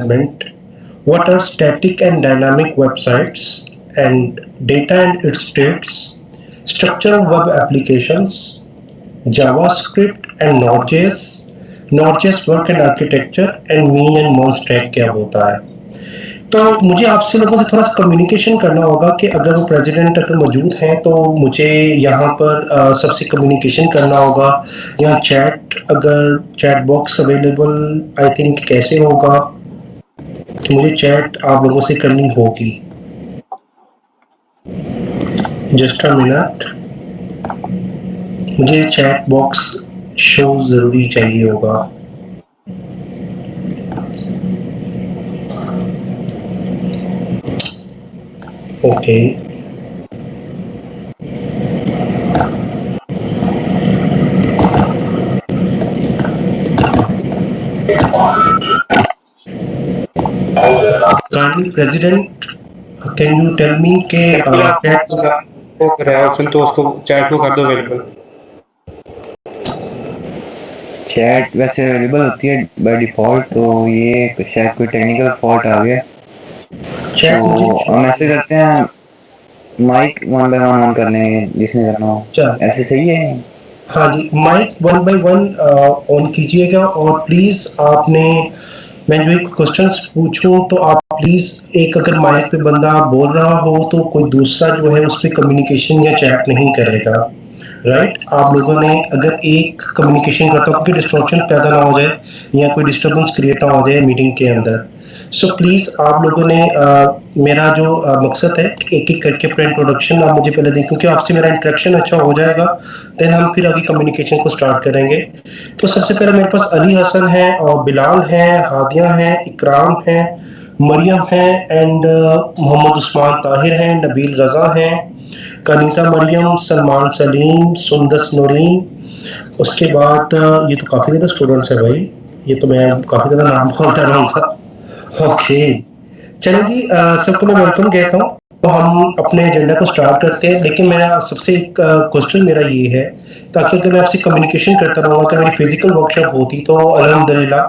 management, what are static and dynamic websites, and data and its states, structure of web applications, JavaScript and Node.js, Node.js work and architecture, and mean and merge stack क्या होता है। तो मुझे आपसे लोगों से थोड़ा सा कम्युनिकेशन करना होगा कि अगर वो प्रेसिडेंट अगर मौजूद हैं तो मुझे यहाँ पर सबसे कम्युनिकेशन करना होगा। यहाँ चैट अगर chat box available I think कैसे होगा कि मुझे चैट आप लोगों से करनी होगी। जस्ट अ मिनट, मुझे चैट बॉक्स शो ज़रूरी चाहिए होगा। Okay kindly president can you tell me के चैट वो कर रहा है ऑप्शन, तो उसको चैट को कर दो अवेलेबल। चैट वैसे अवेलेबल होती है बाय डिफ़ॉल्ट, तो ये शायद कोई टेक्निकल फॉल्ट आ गया। चैट मुझे तो हम ऐसे करते हैं, mic one by one on कर लेंगे जिसने करना हो। ऐसे सही है? हाँ जी, mic one by one on कीजिएगा और प्लीज़ आपने मैं जो एक क्वेश्चंस पूछूं तो आप प्लीज़ एक अगर माइक पे बंदा बोल रहा हो तो कोई दूसरा जो है उस पर कम्युनिकेशन या चैट नहीं करेगा। राइट, आप लोगों ने अगर एक कम्युनिकेशन करता हो कि डिस्ट्रक्शन पैदा ना हो जाए या कोई डिस्टर्बेंस क्रिएट ना हो जाए मीटिंग के अंदर। सो प्लीज़ आप लोगों ने मेरा जो मकसद है एक एक करके अपना इंट्रोडक्शन आप मुझे पहले दें, क्योंकि आपसे मेरा इंट्रैक्शन अच्छा हो जाएगा देन हम फिर आगे कम्युनिकेशन को स्टार्ट करेंगे। तो सबसे पहले मेरे पास अली हसन है और बिलाल है, हादिया है, इकराम है, मरियम है एंड मोहम्मद उस्मान ताहिर हैं, नबील रज़ा हैं, कनीता मरियम, सलमान सलीम, सुंदस नूरीन। उसके बाद ये तो काफ़ी ज़्यादा स्टूडेंट्स हैं भाई, ये तो मैं काफ़ी ज़्यादा नाम बोलता रहूँगा। ओके, चलिए जी, सबको मैं वेलकम कहता हूँ। तो हम अपने एजेंडा को स्टार्ट करते हैं, लेकिन मेरा सबसे एक क्वेश्चन मेरा ये है, ताकि अगर मैं आपसे कम्युनिकेशन करता रहूँगा, अगर मेरी फिजिकल वर्कशॉप होती तो अल्हम्दुलिल्लाह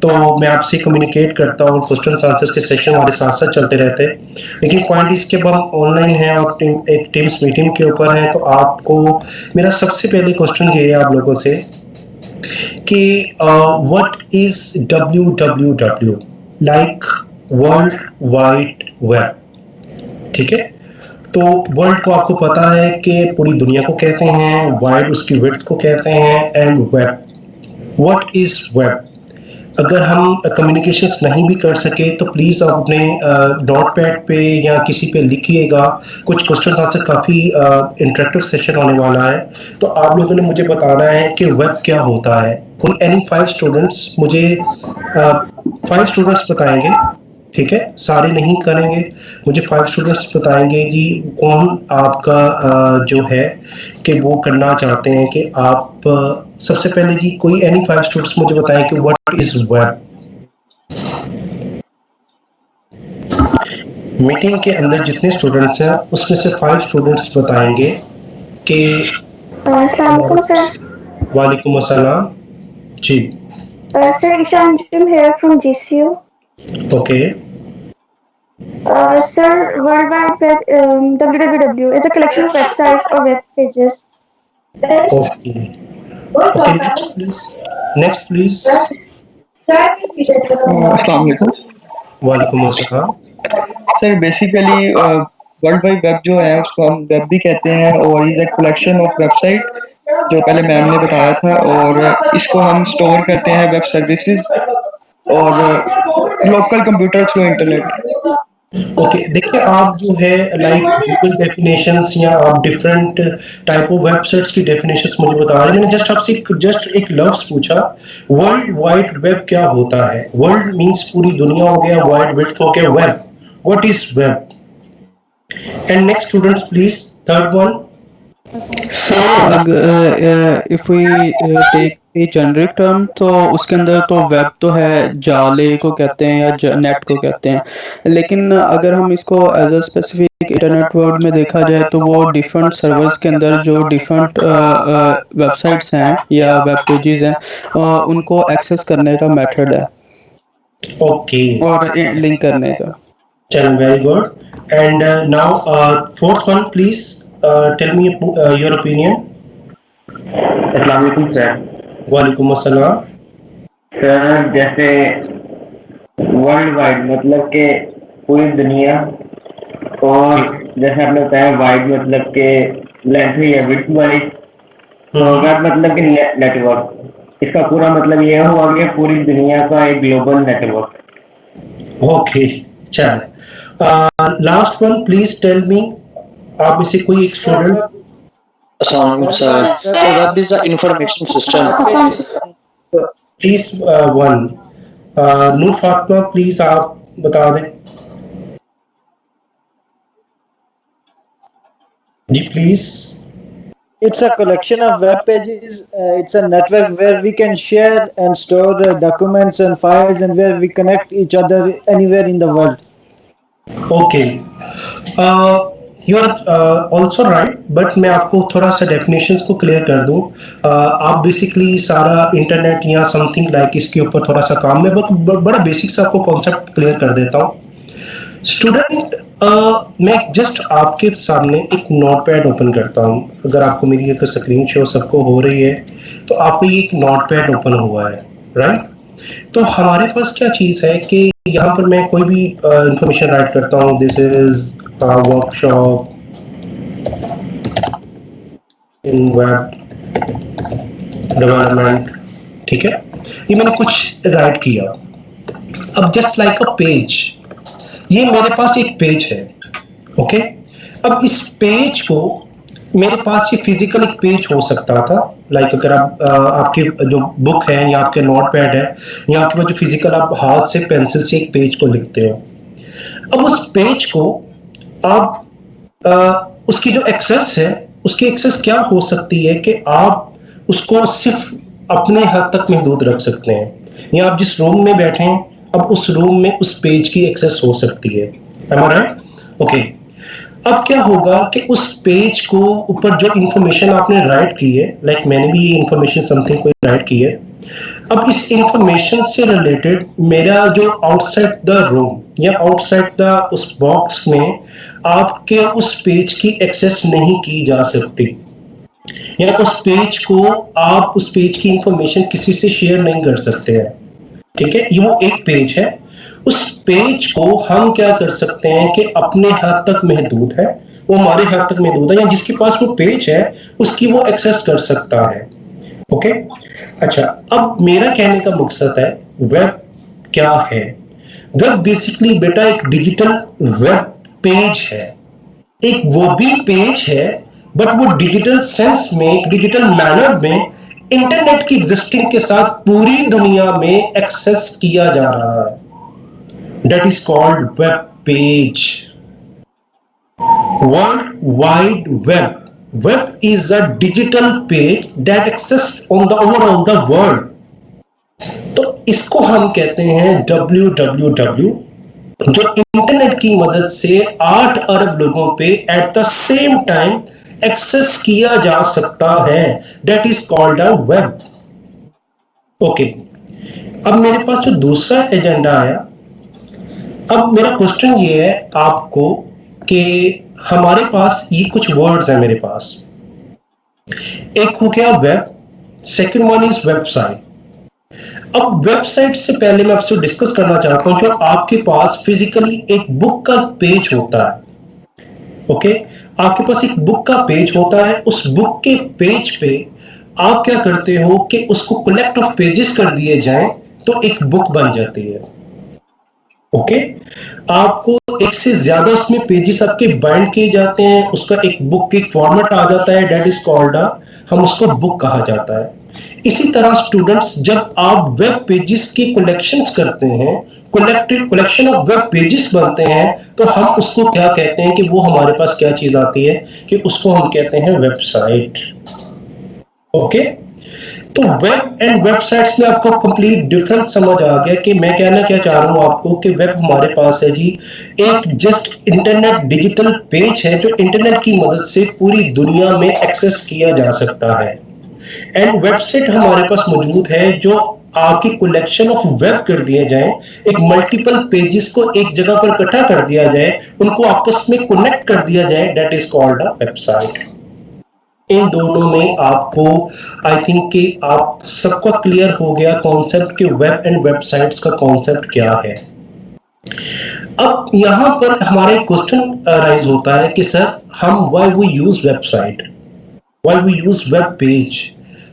तो मैं आपसे कम्युनिकेट करता और क्वेश्चन आंसर्स के सेशन हमारे साथ साथ चलते रहते। लेकिन पॉइंट इसके अब हम ऑनलाइन हैं और एक टीम्स मीटिंग के ऊपर है, तो आपको मेरा सबसे पहले क्वेश्चन ये है आप लोगों से कि what is www like world wide web. ठीक है, तो वर्ल्ड को आपको पता है कि पूरी दुनिया को कहते हैं, वाइड उसकी विड्थ को कहते हैं and web. What is web. अगर हम कम्युनिकेशंस नहीं भी कर सके तो प्लीज़ आप अपने नोट पैड पे या किसी पे लिखिएगा। कुछ क्वेश्चन आंसर काफ़ी इंटरेक्टिव सेशन होने वाला है, तो आप लोगों ने मुझे बताना है कि वेब क्या होता है। कोई एनी 5 स्टूडेंट्स मुझे 5 स्टूडेंट्स बताएंगे। ठीक है, सारे नहीं करेंगे, मुझे 5 स्टूडेंट्स बताएंगे जी कौन आपका जो है कि वो करना चाहते हैं कि आप सबसे पहले जी कोई एनी 5 स्टूडेंट्स मुझे बताएं कि व्हाट इज वेब। मीटिंग के अंदर जितने स्टूडेंट्स हैं उसमें से 5 स्टूडेंट्स बताएंगे कि अस्सलाम वालेकुम सर। वालेकुम अस्सलाम जी। Sir, Isha Anjum here from GCU. Okay Sir, World Wide Web, www is a collection of websites or web pages. Okay okay, next please. अस्सलाम वालेकुम। वालेकुम अस्सलाम। Sir basically world wide web जो है उसको हम वेब भी कहते हैं और is a collection of website जो पहले मैम ने बताया था, और इसको हम स्टोर करते हैं वेब सर्विसेज और local computer through internet. Okay, देखिए आप जो है लाइक गूगल डेफिनेशंस या आप डिफरेंट टाइप ऑफ वेबसाइट्स की डेफिनेशंस मुझे बता रहे हैं। मैंने जस्ट आपसे एक लफ्ज पूछा, वर्ल्ड वाइड वेब क्या होता है। वर्ल्ड मींस पूरी दुनिया हो गया, वाइड विड्थ हो गया, web what is web. And next students please, third one. So, if we take a generic term तो उसके अंदर तो वेब तो है, जाले को कहते हैं या नेट को कहते हैं, लेकिन अगर हम इसको as a specific internet word में देखा जाए तो वो डिफरेंट सर्वर्स के अंदर जो डिफरेंट वेबसाइट्स हैं या वेब पेजेस हैं उनको एक्सेस करने का मेथड है। ओके, और लिंक करने का। चल very good. And now fourth one please tell me your opinion. अस्सलाम वालेकुम सर। वालेकुम अस्सलाम। सर जैसे वर्ल्ड वाइड मतलब के पूरी दुनिया, और ठीक है। जैसे आपने बताया वाइड मतलब के लेंथ या विड्थ वाइज, तो वेब मतलब कि नेटवर्क, इसका पूरा मतलब ये हुआ कि पूरी दुनिया का एक ग्लोबल नेटवर्क। ओके, चल last one please tell me. आप में से कोई एक student. Assalamualaikum sir. Web is the information system. Please one Noor Fatima please आप बता दें जी please. It's a collection of web pages. It's a network where we can share and store documents and files, and where we connect each other anywhere in the world. Okay, you are also right, but मैं आपको थोड़ा सा definitions को clear कर दूं। आप basically सारा internet या समथिंग लाइक इसके ऊपर थोड़ा सा काम में बड़ा बेसिक सा आपको कॉन्सेप्ट क्लियर कर देता हूँ। स्टूडेंट, मैं जस्ट आपके सामने एक नोटपैड ओपन करता हूँ। अगर आपको मेरी एक स्क्रीन शो सबको हो रही है तो आपको ये एक नोटपैड ओपन हुआ है, राइट? तो हमारे पास क्या चीज़ है कि यहाँ पर मैं कोई भी इंफॉर्मेशन राइट करता हूँ। This is workshop in web development, ठीक है? ये मैंने कुछ राइट किया। अब जस्ट लाइक अ पेज, ये मेरे पास एक पेज है, ओके? अब इस पेज को मेरे पास ये फिजिकल एक पेज हो सकता था, लाइक अगर आप आपके जो बुक है या आपके नोटपैड है या आपके पास जो फिजिकल आप हाथ से पेंसिल से एक पेज को लिखते हो। अब उस पेज को आप उसकी जो एक्सेस है, उसकी एक्सेस क्या हो सकती है कि आप उसको सिर्फ अपने हद तक महदूद रख सकते हैं, या आप जिस रूम में बैठे हैं अब उस रूम में उस पेज की एक्सेस हो सकती है। Am I right? ओके, अब क्या होगा कि उस पेज को ऊपर जो इंफॉर्मेशन आपने राइट की है, लाइक मैंने भी ये इंफॉर्मेशन समथिंग को राइट की है, अब इस इंफॉर्मेशन से रिलेटेड मेरा जो आउटसाइड द रूम या आउटसाइड द उस बॉक्स में आपके उस पेज की एक्सेस नहीं की जा सकती, या उस पेज को आप उस पेज की इंफॉर्मेशन किसी से शेयर नहीं कर सकते हैं, ठीक है? ये वो एक पेज है। उस पेज को हम क्या कर सकते हैं कि अपने हद तक महदूद है, वो हमारे हद तक महदूद है, या जिसके पास वो पेज है उसकी वो एक्सेस कर सकता है, ओके? अच्छा, अब मेरा कहने का मकसद है वेब क्या है। वेब बेसिकली बेटा एक डिजिटल वेब पेज है, एक वो भी पेज है बट वो डिजिटल सेंस में, एक डिजिटल मैनर में इंटरनेट की एग्जिस्टिंग के साथ पूरी दुनिया में एक्सेस किया जा रहा है। That is called web page. World Wide Web. Web is a digital page that exists on the overall the world. तो इसको हम कहते हैं www, जो इंटरनेट की मदद से 8 अरब लोगों पे at the same time access किया जा सकता है। That is called a web. Okay, अब मेरे पास जो दूसरा एजेंडा आया, अब मेरा क्वेश्चन ये है आपको कि हमारे पास ये कुछ वर्ड्स हैं मेरे पास। एक हो गया web, second one is website. अब वेबसाइट से पहले मैं आपसे डिस्कस करना चाहता हूं, जो आपके पास फिजिकली एक बुक का पेज होता है, ओके? आपके पास एक बुक का पेज होता है। उस बुक के पेज पे आप क्या करते हो कि उसको कलेक्ट ऑफ पेजेस कर दिए जाएं तो एक बुक बन जाती है, ओके? आपको एक से ज्यादा उसमें पेजेस आपके बाइंड किए जाते हैं, उसका एक बुक एक फॉर्मेट आ जाता है, दैट इज कॉल्ड हम उसको बुक कहा जाता है। इसी तरह स्टूडेंट्स, जब आप वेब पेजेस की कलेक्शंस करते हैं, कलेक्शन ऑफ वेब पेजेस बनते हैं, तो हम उसको क्या कहते हैं कि वो हमारे पास क्या चीज आती है कि उसको हम कहते हैं वेबसाइट, ओके? तो वेब एंड वेबसाइट्स में आपको कंप्लीट डिफरेंस समझ आ गया कि मैं कहना क्या चाह रहा हूं आपको कि वेब हमारे पास है जी एक जस्ट इंटरनेट डिजिटल पेज है जो इंटरनेट की मदद से पूरी दुनिया में एक्सेस किया जा सकता है, एंड वेबसाइट हमारे पास मौजूद है जो आपकी कलेक्शन ऑफ वेब कर दिए जाएं, एक मल्टीपल पेजेस को एक जगह पर इकट्ठा कर दिया जाए, उनको आपस में कनेक्ट कर दिया जाए, that is called a website. इन दोनों में आपको आई थिंक कि आप सबको क्लियर हो गया कॉन्सेप्ट कि वेब एंड वेबसाइट्स का कॉन्सेप्ट क्या है। अब यहां पर हमारे क्वेश्चन राइज होता है कि सर हम why we use website, why we use web page.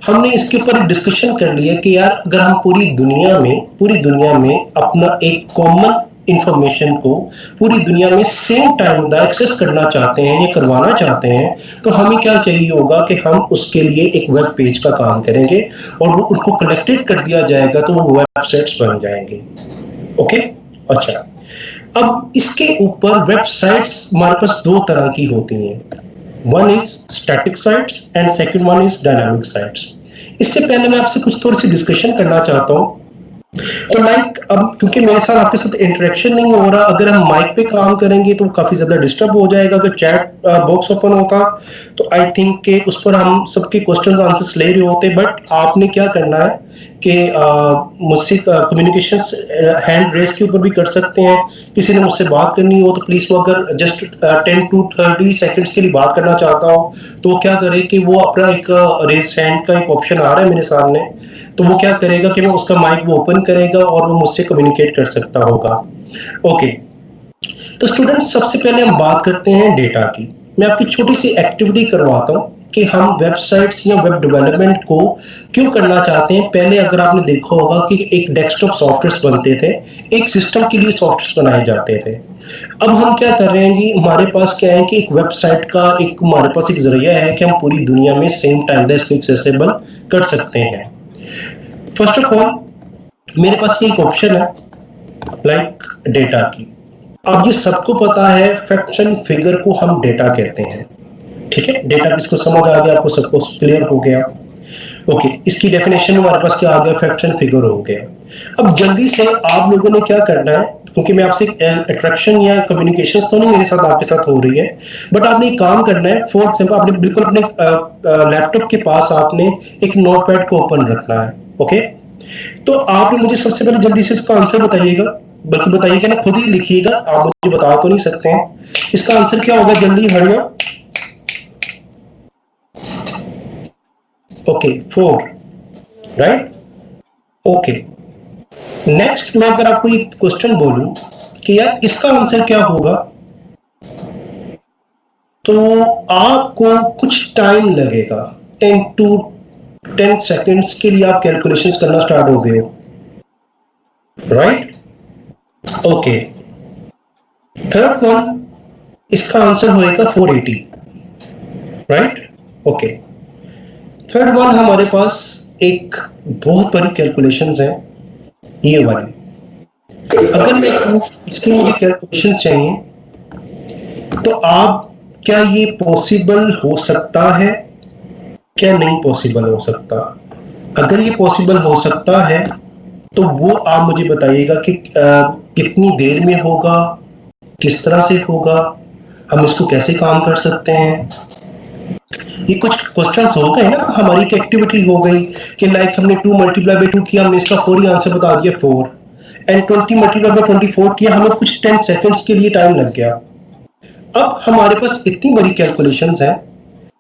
हमने इसके ऊपर डिस्कशन कर लिया कि यार अगर हम पूरी दुनिया में अपना एक कॉमन इंफॉर्मेशन को पूरी दुनिया में सेम टाइम में एक्सेस करना चाहते हैं या करवाना चाहते हैं, तो हमें क्या चाहिए होगा कि हम उसके लिए एक वेब पेज का काम करेंगे और वो उनको कलेक्टेड कर दिया जाएगा तो वो वेबसाइट्स बन जाएंगे। ओके, अच्छा, अब इसके ऊपर वेबसाइट्स हमारे पास दो तरह की होती हैं, one is static sites and second one is dynamic sites. इससे पहले मैं आपसे कुछ थोड़ी सी डिस्कशन करना चाहता हूं। तो लाइक अब क्योंकि मेरे साथ आपके साथ इंटरेक्शन नहीं हो रहा, अगर हम माइक पे काम करेंगे तो काफी ज्यादा डिस्टर्ब हो जाएगा। अगर चैट बॉक्स ओपन होता तो आई थिंक के उस पर हम सबके क्वेश्चंस आंसर्स ले रहे होते, बट आपने क्या करना है कि मुझसे कम्युनिकेशंस हैंड रेस के ऊपर भी कर सकते हैं। किसी ने मुझसे बात करनी हो तो प्लीज वो अगर जस्ट 10 to 30 सेकंड्स के लिए बात करना चाहता हो तो वो क्या करे कि वो अपना एक रेस हैंड का एक ऑप्शन आ रहा है मेरे सामने, तो वो क्या करेगा कि वो उसका माइक वो ओपन करेगा और वो मुझसे कम्युनिकेट कर सकता होगा। ओके, तो स्टूडेंट्स सबसे पहले हम बात करते हैं डेटा की। मैं आपकी छोटी सी एक्टिविटी करवाता हूं कि हम वेबसाइट्स या वेब डेवलपमेंट को क्यों करना चाहते हैं। पहले अगर आपने देखा होगा कि एक डेस्कटॉप सॉफ्टवेयर्स बनते थे, एक सिस्टम के लिए सॉफ्टवेयर्स बनाए जाते थे। अब हम क्या कर रहे हैं जी, हमारे पास क्या है कि एक वेबसाइट का एक हमारे पास एक जरिया है कि हम पूरी दुनिया में सेम टाइम में इसको एक्सेसिबल कर सकते हैं। फर्स्ट ऑफ ऑल मेरे पास ये एक ऑप्शन है लाइक डेटा की। अब ये सबको पता है फ्रैक्शन फिगर को हम डेटा कहते हैं, ठीक है। डेटा किसको समझ आ गया, आपको सबको क्लियर हो गया। ओके, इसकी डेफिनेशन हमारे पास क्या आ गया, फ्रैक्शन फिगर हो गया। अब जल्दी से आप लोगों ने क्या करना है, क्योंकि मैं आपसे अट्रैक्शन या कम्युनिकेशंस तो नहीं मेरे साथ आपके साथ हो रही है, बट आपने एक काम करना है। फॉर एग्जांपल आपने बिल्कुल अपने लैपटॉप के पास आपने एक नोटपैड को ओपन रखना है। ओके, तो आप मुझे सबसे पहले जल्दी से इसका आंसर बताइएगा, बल्कि बताइएगा ना, खुद ही लिखिएगा, आप मुझे बता तो नहीं सकते हैं। इसका आंसर क्या होगा, जल्दी हरिया। Okay, 4, right. ओके, नेक्स्ट मैं अगर आपको एक क्वेश्चन बोलूं कि यार इसका आंसर क्या होगा, तो आपको कुछ टाइम लगेगा, 10 to 10 सेकेंड्स के लिए आप कैलकुलेशंस करना स्टार्ट हो गए हो, राइट। ओके, थर्ड वन, इसका आंसर होएगा 480, राइट। ओके, थर्ड वन हमारे पास एक बहुत बड़ी कैलकुलेशंस है, ये वाली। अगर मैं इसके मुझे कैलकुलेशंस चाहिए तो आप क्या ये पॉसिबल हो सकता है, क्या नहीं पॉसिबल हो सकता। अगर ये पॉसिबल हो सकता है तो वो आप मुझे बताइएगा कि कितनी देर में होगा, किस तरह से होगा, हम इसको कैसे काम कर सकते हैं। ये कुछ क्वेश्चंस हो गए ना, हमारी एक एक्टिविटी हो गई कि लाइक हमने 2 मल्टीप्लाई बाई 2 किया, हमने इसका 4 ही आंसर बता दिया 4, एंड 20 मल्टीप्लाई बाई 24 किया, हमें कुछ 10 सेकंड्स के लिए टाइम लग गया। अब हमारे पास इतनी बड़ी कैलकुलेशंस है,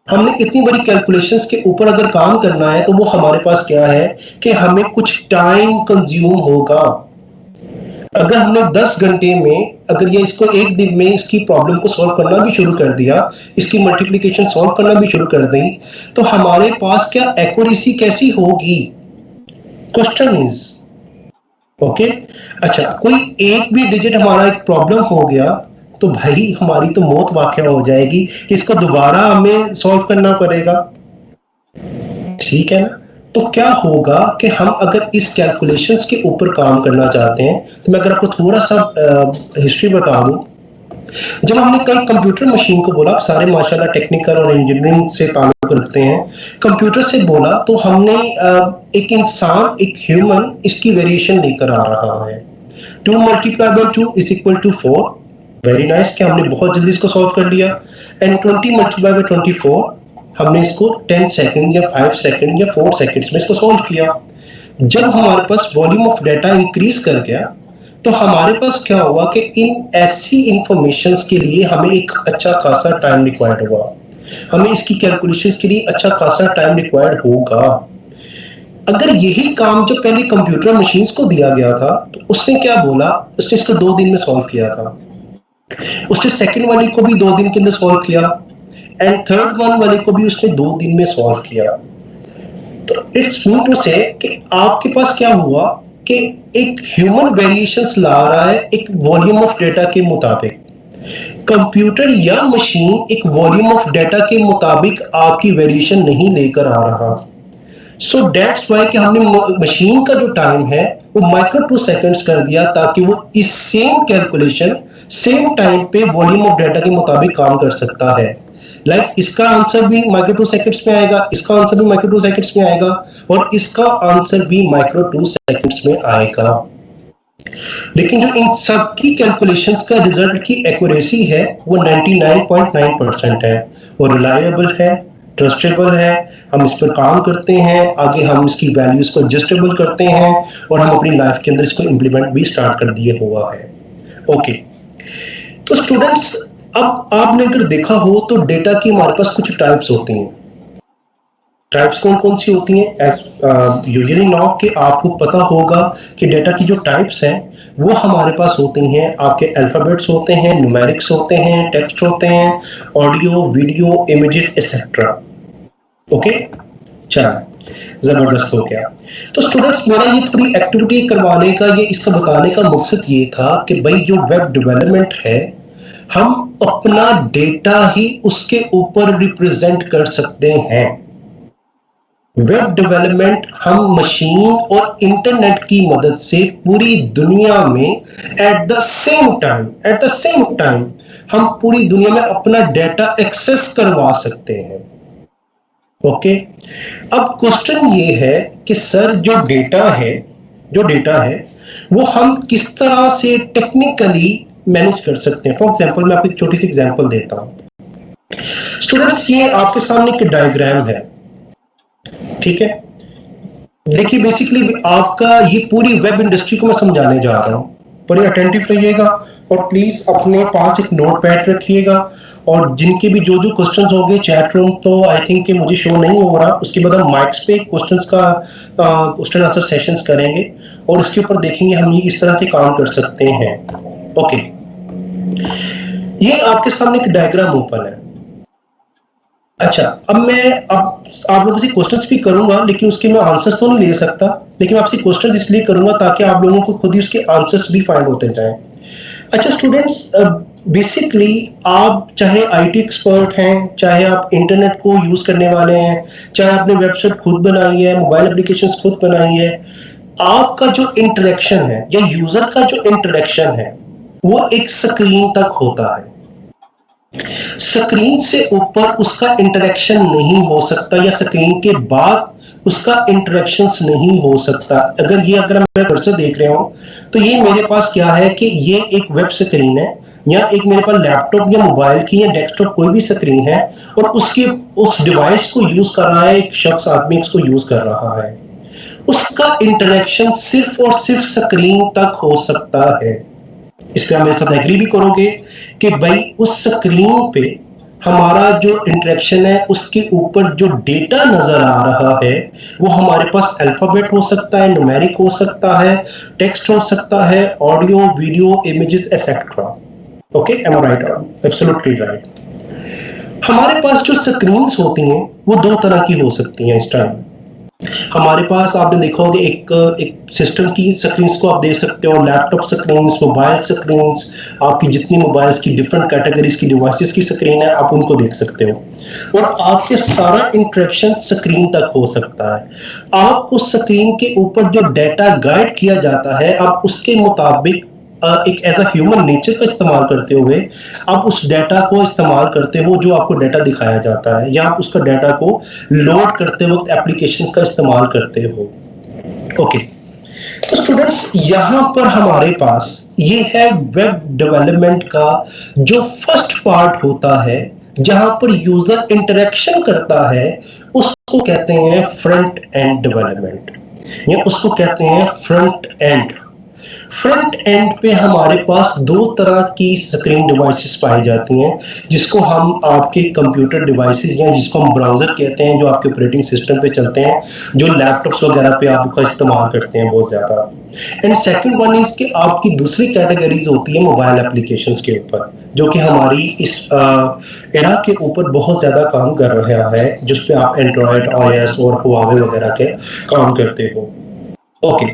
हमने इतनी बड़ी कैलकुलेशंस के ऊपर अगर काम करना है तो वो हमारे पास क्या है कि हमें कुछ टाइम कंज्यूम होगा। अगर हमने 10 घंटे में, अगर ये इसको एक दिन में इसकी प्रॉब्लम को सॉल्व करना भी शुरू कर दिया, इसकी मल्टीप्लिकेशन सॉल्व करना भी शुरू कर दी, तो हमारे पास क्या एक्यूरेसी कैसी होगी, क्वेश्चन इज। ओके, अच्छा, कोई एक भी डिजिट हमारा एक प्रॉब्लम हो गया तो भाई हमारी तो मौत वाक़या हो जाएगी कि इसको दोबारा हमें सॉल्व करना पड़ेगा, ठीक है ना। तो क्या होगा कि हम अगर इस कैलकुलेशंस के ऊपर काम करना चाहते हैं, तो मैं अगर आपको थोड़ा सा हिस्ट्री बता दूं, जब हमने कई कंप्यूटर मशीन को बोला, सारे माशाल्लाह टेक्निकल और इंजीनियरिंग से ताल्लुक रखते हैं, कंप्यूटर से बोला तो हमने एक इंसान, एक ह्यूमन, इसकी वेरिएशन लेकर आ रहा है। 2 multiply by 2 is equal to 4, very nice कि हमने बहुत जल्दी इसको सॉल्व कर लिया। एंड 20 मल्टीप्लाई बाई 24, हमने इसको 10 सेकंड या 5 सेकंड या 4 सेकंड्स में इसको सॉल्व किया। जब हमारे पास वॉल्यूम ऑफ डाटा इंक्रीज कर गया तो हमारे पास क्या हुआ कि इन ऐसी इंफॉर्मेशंस के लिए हमें एक अच्छा खासा टाइम रिक्वायर्ड हुआ, हमें इसकी कैलकुलेशंस के लिए अच्छा खासा टाइम रिक्वायर्ड होगा। अगर यही काम जो पहले कंप्यूटर मशीन्स को दिया गया था तो उसने क्या बोला, उसने इसको 2 दिन में सॉल्व किया था, उसने सेकंड वाले को भी 2 दिन के अंदर सॉल्व किया एंड थर्ड वन वाले को भी उसने 2 दिन में सॉल्व किया। तो इट्स मीन टू से कि आपके पास क्या हुआ कि एक ह्यूमन वेरिएशंस ला रहा है एक वॉल्यूम ऑफ डेटा के मुताबिक, कंप्यूटर या मशीन एक वॉल्यूम ऑफ डेटा के मुताबिक आपकी वेरिएशन नहीं लेकर आ रहा। सो दैट्स वाई कि हमने मशीन का जो टाइम है वो माइक्रो 2 सेकंड्स कर दिया ताकि वो इस सेम कैलकुलेशन सेम टाइम पे वॉल्यूम ऑफ डाटा के मुताबिक काम कर सकता है। लाइक इसका आंसर भी माइक्रो 2 सेकंड्स में आएगा, इसका आंसर भी माइक्रो 2 सेकंड्स में आएगा और इसका आंसर भी माइक्रो 2 सेकंड्स में आएगा। लेकिन जो इन सब की कैलकुलेशंस का रिजल्ट की एक्यूरेसी है वो 99.9% है और रिलायबल है, ट्रस्टेबल है, हम इस पर काम करते हैं, आगे हम इसकी वैल्यूज को एडजस्टेबल करते हैं और हम अपनी लाइफ के अंदर इसको इंप्लीमेंट भी स्टार्ट कर दिए हुआ है। ओके, तो स्टूडेंट्स अब आपने अगर देखा हो तो डेटा की हमारे पास कुछ टाइप्स होती हैं। टाइप्स कौन कौन सी होती हैं? एज यूजुअली नाउ कि आपको पता होगा कि डेटा की जो टाइप्स हैं वो हमारे पास होती हैं, आपके अल्फाबेट्स होते हैं, न्यूमेरिक्स होते हैं, टेक्स्ट होते हैं, audio, video, images etcetera. Okay, चलो जबरदस्त हो गया। तो स्टूडेंट्स मेरा ये थोड़ी एक्टिविटी करवाने का, ये इसका बताने का मकसद ये था कि भाई जो वेब डेवलपमेंट है हम अपना डेटा ही उसके ऊपर रिप्रेजेंट कर सकते हैं। वेब डेवलपमेंट हम मशीन और इंटरनेट की मदद से पूरी दुनिया में एट द सेम टाइम हम पूरी दुनिया में अपना डेटा एक्सेस करवा सकते हैं। ओके, अब क्वेश्चन ये है कि सर जो डेटा है वो हम किस तरह से टेक्निकली मैनेज कर सकते हैं। फॉर एग्जांपल मैं आपको एक छोटी सी एग्जांपल देता हूं। स्टूडेंट्स ये आपके सामने एक डायग्राम है, ठीक है। देखिए बेसिकली आपका ये पूरी वेब इंडस्ट्री को मैं समझाने जा रहा हूं, बड़े अटेंटिव रहिएगा और प्लीज अपने पास एक नोटपैड रखिएगा और जिनके भी जो जो क्वेश्चंस होंगे चैट रूम तो आई थिंक कि मुझे शो नहीं हो रहा, उसके बाद हम माइक्स पे क्वेश्चंस का क्वेश्चन आंसर सेशंस करेंगे और उसके ऊपर देखेंगे हम ये इस तरह से काम कर सकते हैं। ओके, ये आपके सामने एक डायग्राम ओपन है। अच्छा, अब मैं आप लोगों से क्वेश्चंस भी करूंगा लेकिन उसके मैं आंसर्स तो नहीं ले सकता, लेकिन आपसे क्वेश्चंस इसलिए करूंगा ताकि आप लोगों को खुद ही उसके आंसर्स भी फाइंड होते जाएं। अच्छा स्टूडेंट्स, बेसिकली आप चाहे आईटी एक्सपर्ट हैं, चाहे आप इंटरनेट को यूज करने वाले हैं, चाहे आपने वेबसाइट खुद बनाई है, मोबाइल एप्लीकेशंस खुद बनाई है, आपका जो इंटरेक्शन है या यूजर का जो इंटरेक्शन है वो एक स्क्रीन तक होता है। स्क्रीन से ऊपर उसका इंटरेक्शन नहीं हो सकता या स्क्रीन के बाद उसका इंटरेक्शंस नहीं हो सकता। अगर मैं कर्सर देख रहे हो तो ये मेरे पास क्या है कि ये एक वेब स्क्रीन है या एक मेरे पास लैपटॉप या मोबाइल की या डेस्कटॉप कोई भी स्क्रीन है और उसके उस डिवाइस को यूज कर रहा है एक शख्स, आदमी इसको यूज कर रहा है, उसका इंटरेक्शन सिर्फ और सिर्फ स्क्रीन तक हो सकता है। इस पे आप मेरे साथ एग्री भी करोगे कि भाई उस स्क्रीन पे हमारा जो इंटरेक्शन है उसके ऊपर जो डेटा नजर आ रहा है वो हमारे पास अल्फाबेट हो सकता है, न्यूमेरिक हो सकता है, टेक्स्ट हो सकता है, audio, video, images etcetera. Okay, am I right? Absolutely right. हमारे पास जो स्क्रीन्स होती हैं वो 2 तरह की हो सकती हैं इस टाइम। हमारे पास आपने देखा होगा एक सिस्टम की स्क्रीन्स को आप देख सकते हो, लैपटॉप स्क्रीन्स, मोबाइल स्क्रीन्स, आपकी जितनी मोबाइल्स की डिफरेंट कैटेगरीज की डिवाइसेस की स्क्रीन है आप उनको देख सकते हो और आपके सारा इंटरेक्शन स्क्रीन तक हो सकता है। आप उस स्क्रीन के ऊपर जो डेटा गाइड किया जाता है आप उसके मुताबिक एक एज अ ह्यूमन नेचर का इस्तेमाल करते हुए आप उस डेटा को इस्तेमाल करते हो जो आपको डेटा दिखाया जाता है या आप उसका डेटा को लोड करते वक्त एप्लीकेशंस का इस्तेमाल करते हो। ओके, तो स्टूडेंट्स यहाँ पर हमारे पास ये है वेब डेवलपमेंट का जो फर्स्ट पार्ट होता है जहां पर यूजर इंटरेक्शन करता है उसको कहते हैं फ्रंट एंड डेवलपमेंट। या उसको कहते हैं फ्रंट एंड। फ्रंट एंड पे हमारे पास दो तरह की स्क्रीन डिवाइसेस पाई जाती हैं, जिसको हम आपके कंप्यूटर डिवाइसेस या जिसको हम ब्राउजर कहते हैं, जो आपके ऑपरेटिंग सिस्टम पे चलते हैं, जो लैपटॉप्स वगैरह पे आपका इस्तेमाल करते हैं बहुत ज़्यादा। एंड सेकंड वन इज कि आपकी दूसरी कैटेगरीज होती है मोबाइल एप्लीकेशंस के ऊपर, जो कि हमारी इस एरा के ऊपर बहुत ज़्यादा काम कर रहा है, जिस पे आप एंड्रॉयड, iOS और हुआवे वगैरह के काम करते हो। ओके,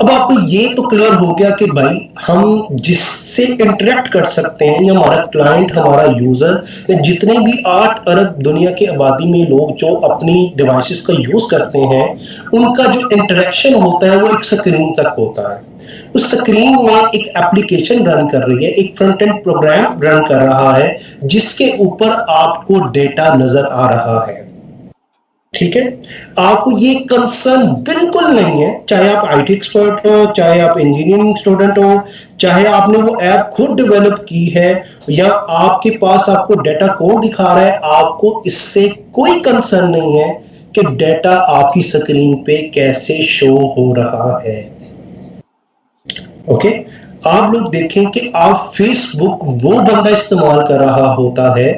अब आपको ये तो क्लियर हो गया कि भाई हम जिससे इंटरेक्ट कर सकते हैं, या हमारा क्लाइंट, हमारा यूजर, या जितने भी 8 अरब दुनिया की आबादी में लोग जो अपनी डिवाइसेस का यूज करते हैं, उनका जो इंटरेक्शन होता है वो एक स्क्रीन तक होता है। उस स्क्रीन में एक एप्लीकेशन रन कर रही है, एक फ्रंट एंड प्रोग्राम रन कर रहा है, जिसके ऊपर आपको डेटा नजर आ रहा है। ठीक है, आपको ये कंसर्न बिल्कुल नहीं है, चाहे आप आईटी एक्सपर्ट हो, चाहे आप इंजीनियरिंग स्टूडेंट हो, चाहे आपने वो ऐप खुद डेवलप की है, या आपके पास आपको डेटा कौन दिखा रहा है, आपको इससे कोई कंसर्न नहीं है कि डेटा आपकी स्क्रीन पे कैसे शो हो रहा है। ओके, आप लोग देखें कि आप फेसबुक वो बंदा इस्तेमाल कर रहा होता है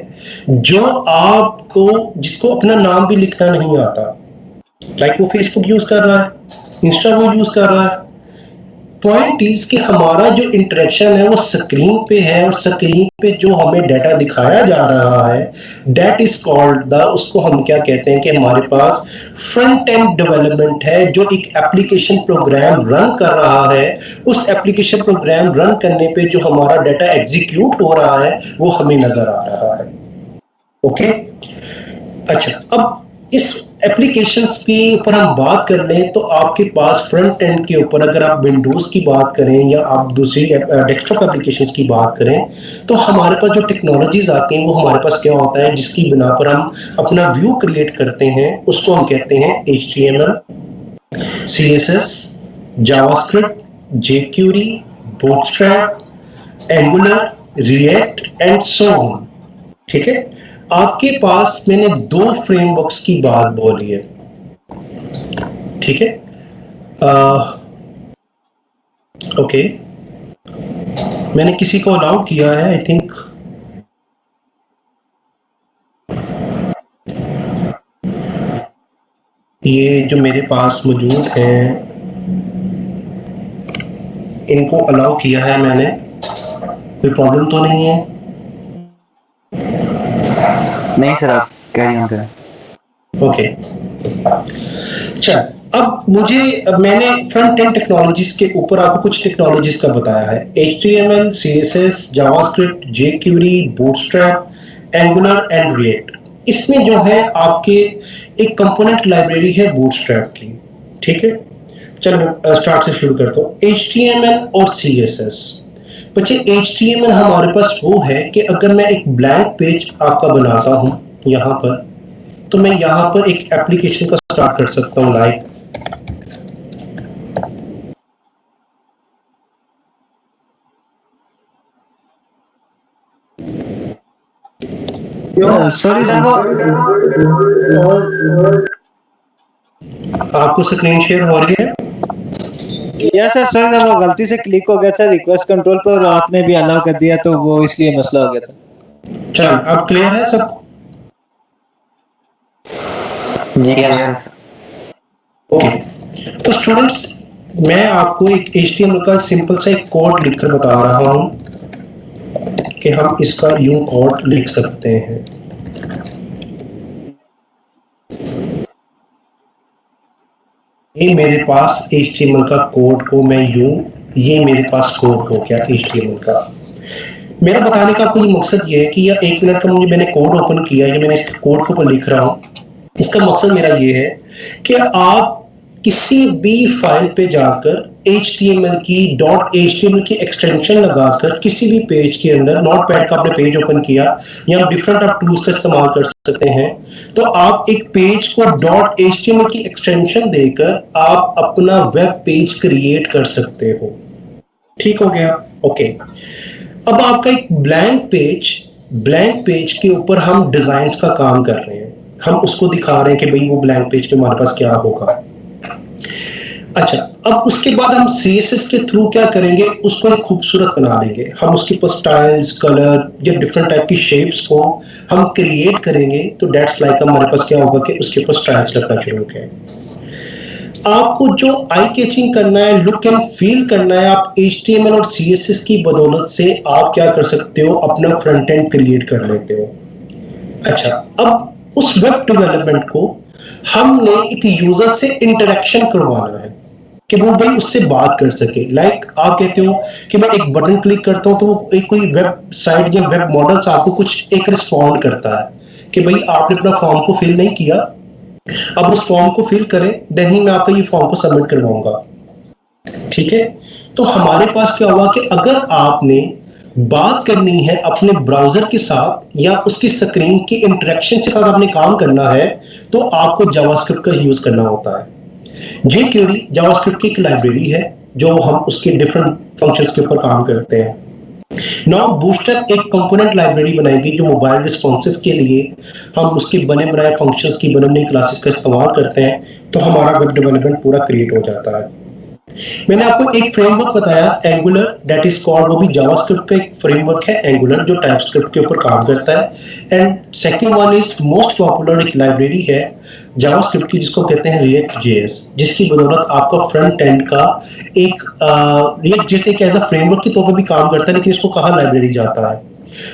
जो आपको, जिसको अपना नाम भी लिखना नहीं आता, लाइक वो फेसबुक यूज कर रहा है, इंस्टा वो यूज कर रहा है। पॉइंट इज कि हमारा जो इंटरेक्शन है वो स्क्रीन पे है, और स्क्रीन पे जो हमें डाटा दिखाया जा रहा है, दैट इज कॉल्ड द, उसको हम क्या कहते हैं कि हमारे पास फ्रंट एंड डेवलपमेंट है, जो एक एप्लीकेशन प्रोग्राम रन कर रहा है। उस एप्लीकेशन प्रोग्राम रन करने पे जो हमारा डाटा एग्जीक्यूट हो रहा है वो हमें नजर आ रहा है। ओके, अच्छा, अब इस एप्लीकेशंस के ऊपर हम बात कर लें तो आपके पास फ्रंट एंड के ऊपर, अगर आप विंडोज की बात करें या आप दूसरी डेस्कटॉप एप्लीकेशंस की बात करें, तो हमारे पास जो टेक्नोलॉजीज आती हैं वो हमारे पास क्या होता है, जिसकी बिना पर हम अपना व्यू क्रिएट करते हैं, उसको हम कहते हैं HTML, CSS, JavaScript, jQuery, bootstrap, angular, react and so on. ठीक है, आपके पास मैंने 2 फ्रेमवर्क्स की बात बोली है। ठीक है, ओके, मैंने किसी को अलाउ किया है, आई थिंक ये जो मेरे पास मौजूद हैं इनको अलाउ किया है मैंने, कोई प्रॉब्लम तो नहीं है? नहीं सर, आप कैरी ऑन करें। ओके, चल, अब मैंने फ्रंट एंड टेक्नोलॉजीज के ऊपर आपको कुछ टेक्नोलॉजीज का बताया है, HTML, CSS, JavaScript, jQuery, bootstrap, angular and react. इसमें जो है आपके एक कंपोनेंट लाइब्रेरी है बूटस्ट्रैप की। ठीक है, चलो स्टार्ट से शुरू करता हूँ। HTML और CSS। बच्चे, HTML हमारे पास वो है कि अगर मैं एक ब्लैंक पेज आपका बनाता हूं यहाँ पर, तो मैं यहाँ पर एक एप्लीकेशन का स्टार्ट कर सकता हूँ, लाइक सॉरी सर, आपको स्क्रीन शेयर हो रही है? यस सर, सर वो गलती से क्लिक हो गया था रिक्वेस्ट कंट्रोल पर, और आपने भी अलाउ कर दिया तो वो इसलिए मसला हो गया था। चल, अब क्लियर है सब? जी सर। ओके, तो स्टूडेंट्स, मैं आपको एक HTML का सिंपल सा एक कोड लिखकर बता रहा हूं कि हम इसका यूं कोड लिख सकते हैं। ये मेरे पास HTML का कोड को मैं यूं, ये मेरे पास कोड हो गया HTML का। मेरा बताने का आपको ये मकसद ये है कि यह 1 मिनट का मैंने कोड ओपन किया है, मैंने इसके कोड को ऊपर लिख रहा हूं। इसका मकसद मेरा ये है कि आप किसी भी फाइल पे जाकर HTML की एक्सटेंशन लगाकर किसी भी पेज के अंदर, नोटपैड का आपने पेज ओपन किया या डिफरेंट आप टूल्स का इस्तेमाल कर सकते हैं, तो आप एक पेज को .html की एक्सटेंशन देकर आप अपना वेब पेज क्रिएट कर सकते हो। ठीक हो गया? ओके, अब आपका एक ब्लैंक पेज के ऊपर हम डिजाइन्स का काम कर रहे हैं, हम उसको दिखा रहे हैं कि भाई वो ब्लैंक पेज पे हमारे पास क्या होगा। अच्छा, अब उसके बाद हम CSS के थ्रू क्या करेंगे, उसको एक खूबसूरत बना लेंगे। हम उसके पास स्टाइल्स, कलर या डिफरेंट टाइप की शेप्स को हम क्रिएट करेंगे, तो दैट्स लाइक हमारे पास क्या होगा कि उसके ऊपर स्टाइल्स लगना शुरू हो गए। आपको जो आई कैचिंग करना है, लुक एंड फील करना है, आप HTML और CSS की बदौलत से आप क्या कर सकते हो, अपना फ्रंट एंड क्रिएट कर लेते हो। अच्छा, अब उस वेब डेवलपमेंट को हमने एक यूजर से इंटरेक्शन करवाना है कि वो भाई उससे बात कर सके। लाइक आप कहते हो कि मैं एक बटन क्लिक करता हूं तो वो एक कोई वेबसाइट या वेब मॉडल आपको कुछ एक रिस्पॉन्ड करता है कि भाई आपने अपना फॉर्म को फिल नहीं किया, अब उस फॉर्म को फिल करें, देन ही मैं आपका ये फॉर्म को सबमिट करवाऊंगा। ठीक है, तो हमारे पास क्या हुआ कि अगर आपने बात करनी है अपने ब्राउजर के साथ या उसकी स्क्रीन की इंटरेक्शन के साथ आपने काम करना है, तो आपको जावास्क्रिप्ट का यूज करना होता है। jQuery जावास्क्रिप्ट की एक लाइब्रेरी है जो हम उसके डिफरेंट फंक्शंस के ऊपर काम करते हैं। नाउ बूस्टरअप एक कंपोनेंट लाइब्रेरी बनाएगी जो मोबाइल रिस्पॉन्सिव के लिए हम उसके बने बनाए फंक्शंस की बने बनाई क्लासेस का इस्तेमाल करते हैं, तो हमारा वेब डेवलपमेंट पूरा क्रिएट हो जाता है। मैंने आपको एक फ्रेमवर्क बताया एंगुलर, दैट इज कॉल्ड, वो भी जावास्क्रिप्ट का एक फ्रेमवर्क है एंगुलर जो टाइपस्क्रिप्ट के ऊपर काम करता है। And second one is most popular एक लाइब्रेरी है जावास्क्रिप्ट की जिसको कहते हैं रिएक्ट जेएस, जिसकी बदौलत आपका फ्रंट एंड का एक रिएक्ट जैसे एक एज अ फ्रेमवर्क के तौर पर भी काम करता है, लेकिन इसको कहाँ लाइब्रेरी जाता है।